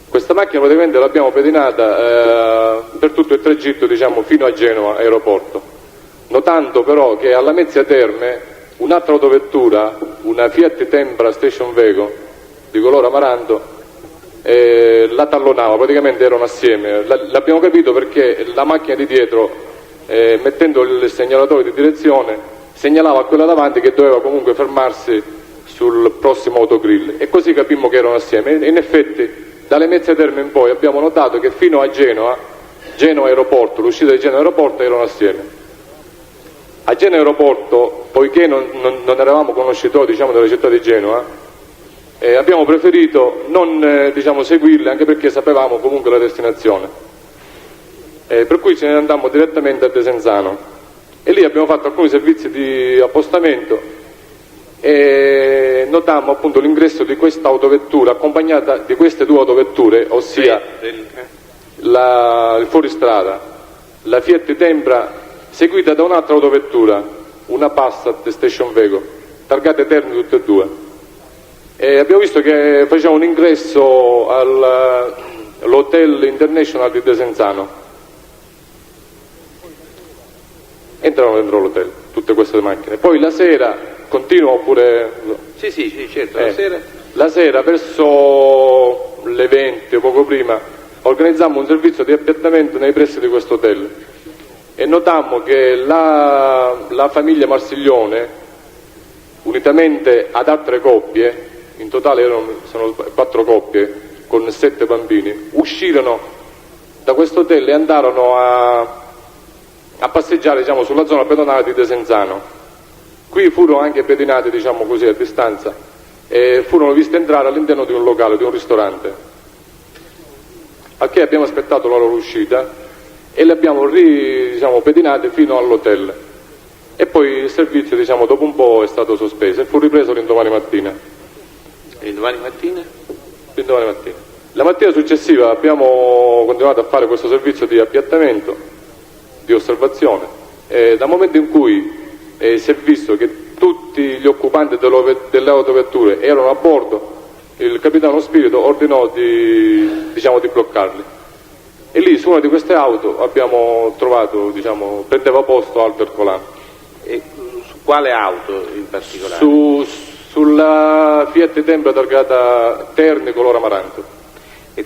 Questa macchina praticamente l'abbiamo pedinata per tutto il tragitto diciamo, fino a Genova aeroporto, notando però che alla Mezzia Terme un'altra autovettura, una Fiat Tempra Station Wagon di colore amaranto, la tallonava, praticamente erano assieme. L'abbiamo capito perché la macchina di dietro, mettendo il segnalatore di direzione, segnalava a quella davanti che doveva comunque fermarsi sul prossimo autogrill, e così capimmo che erano assieme. E in effetti dalle Mezze Terme in poi abbiamo notato che fino a Genova Aeroporto, l'uscita di Genova Aeroporto, erano assieme. A Genova Aeroporto, poiché non eravamo conoscitori, diciamo, della città di Genova, abbiamo preferito non seguirle, anche perché sapevamo comunque la destinazione, per cui ce ne andammo direttamente a Desenzano, e lì abbiamo fatto alcuni servizi di appostamento e notammo appunto l'ingresso di questa autovettura accompagnata di queste due autovetture, ossia il fuoristrada, la Fiat Tempra, seguita da un'altra autovettura, una Passat Station Wagon, targate Terni tutte e due. E abbiamo visto che faceva un ingresso all'Hotel International di Desenzano. Entrano dentro l'hotel tutte queste macchine. Poi la sera, continua oppure... Sì, certo, la sera verso le 20 o poco prima organizzammo un servizio di appiattamento nei pressi di questo hotel e notammo che la famiglia Marsiglione, unitamente ad altre coppie, in totale sono 4 coppie con 7 bambini, uscirono da questo hotel e andarono a passeggiare, diciamo, sulla zona pedonale di Desenzano. Qui furono anche pedinati, diciamo così, a distanza, e furono visti entrare all'interno di un locale, di un ristorante, a che abbiamo aspettato la loro uscita e le abbiamo pedinate fino all'hotel, e poi il servizio, diciamo, dopo un po' è stato sospeso e fu ripreso l'indomani mattina. L'indomani mattina? L'indomani mattina. La mattina successiva abbiamo continuato a fare questo servizio di appiattamento, di osservazione, e dal momento in cui si è visto che tutti gli occupanti delle autovetture erano a bordo, il capitano Spirito ordinò di bloccarli. E lì su una di queste auto abbiamo trovato, prendeva posto Albert Colano. E su quale auto in particolare? Sulla Fiat Tempra targata Terni color amaranto. E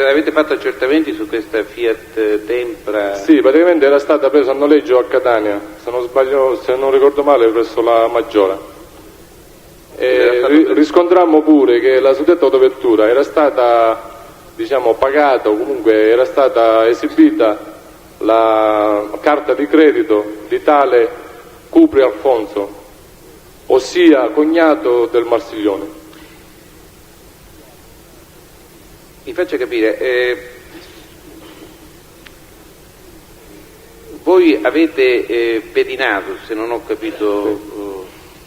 avete fatto accertamenti su questa Fiat Tempra? Sì, praticamente era stata presa a noleggio a Catania, se non ricordo male, presso la Maggiora. Riscontrammo pure che la suddetta autovettura era stata, pagata, o comunque era stata esibita la carta di credito di tale Cupri Alfonso, ossia cognato del Marsiglione. Mi faccia capire, voi avete pedinato, se non ho capito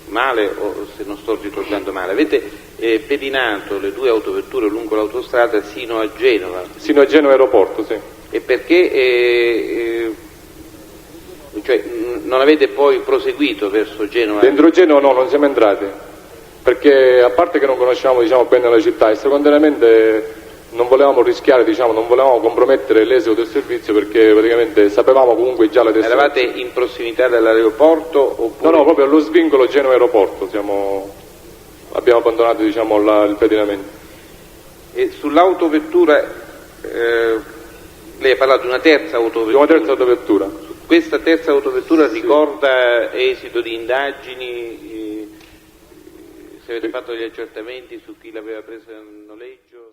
male o se non sto ricordando male, avete pedinato le due autovetture lungo l'autostrada sino a Genova? Sino a Genova Aeroporto, sì. E perché non avete poi proseguito verso Genova? Dentro Genova no, non siamo entrati, perché a parte che non conosciamo bene la città, e secondariamente non volevamo rischiare, non volevamo compromettere l'esito del servizio, perché praticamente sapevamo comunque già la destinazione. Eravate in prossimità dell'aeroporto oppure? No, proprio allo svincolo Genova Aeroporto abbiamo abbandonato il pedinamento. E sull'autovettura lei ha parlato di una terza autovettura? Di una terza autovettura. Questa terza autovettura ricorda esito di indagini? Se avete fatto degli accertamenti su chi l'aveva presa in noleggio?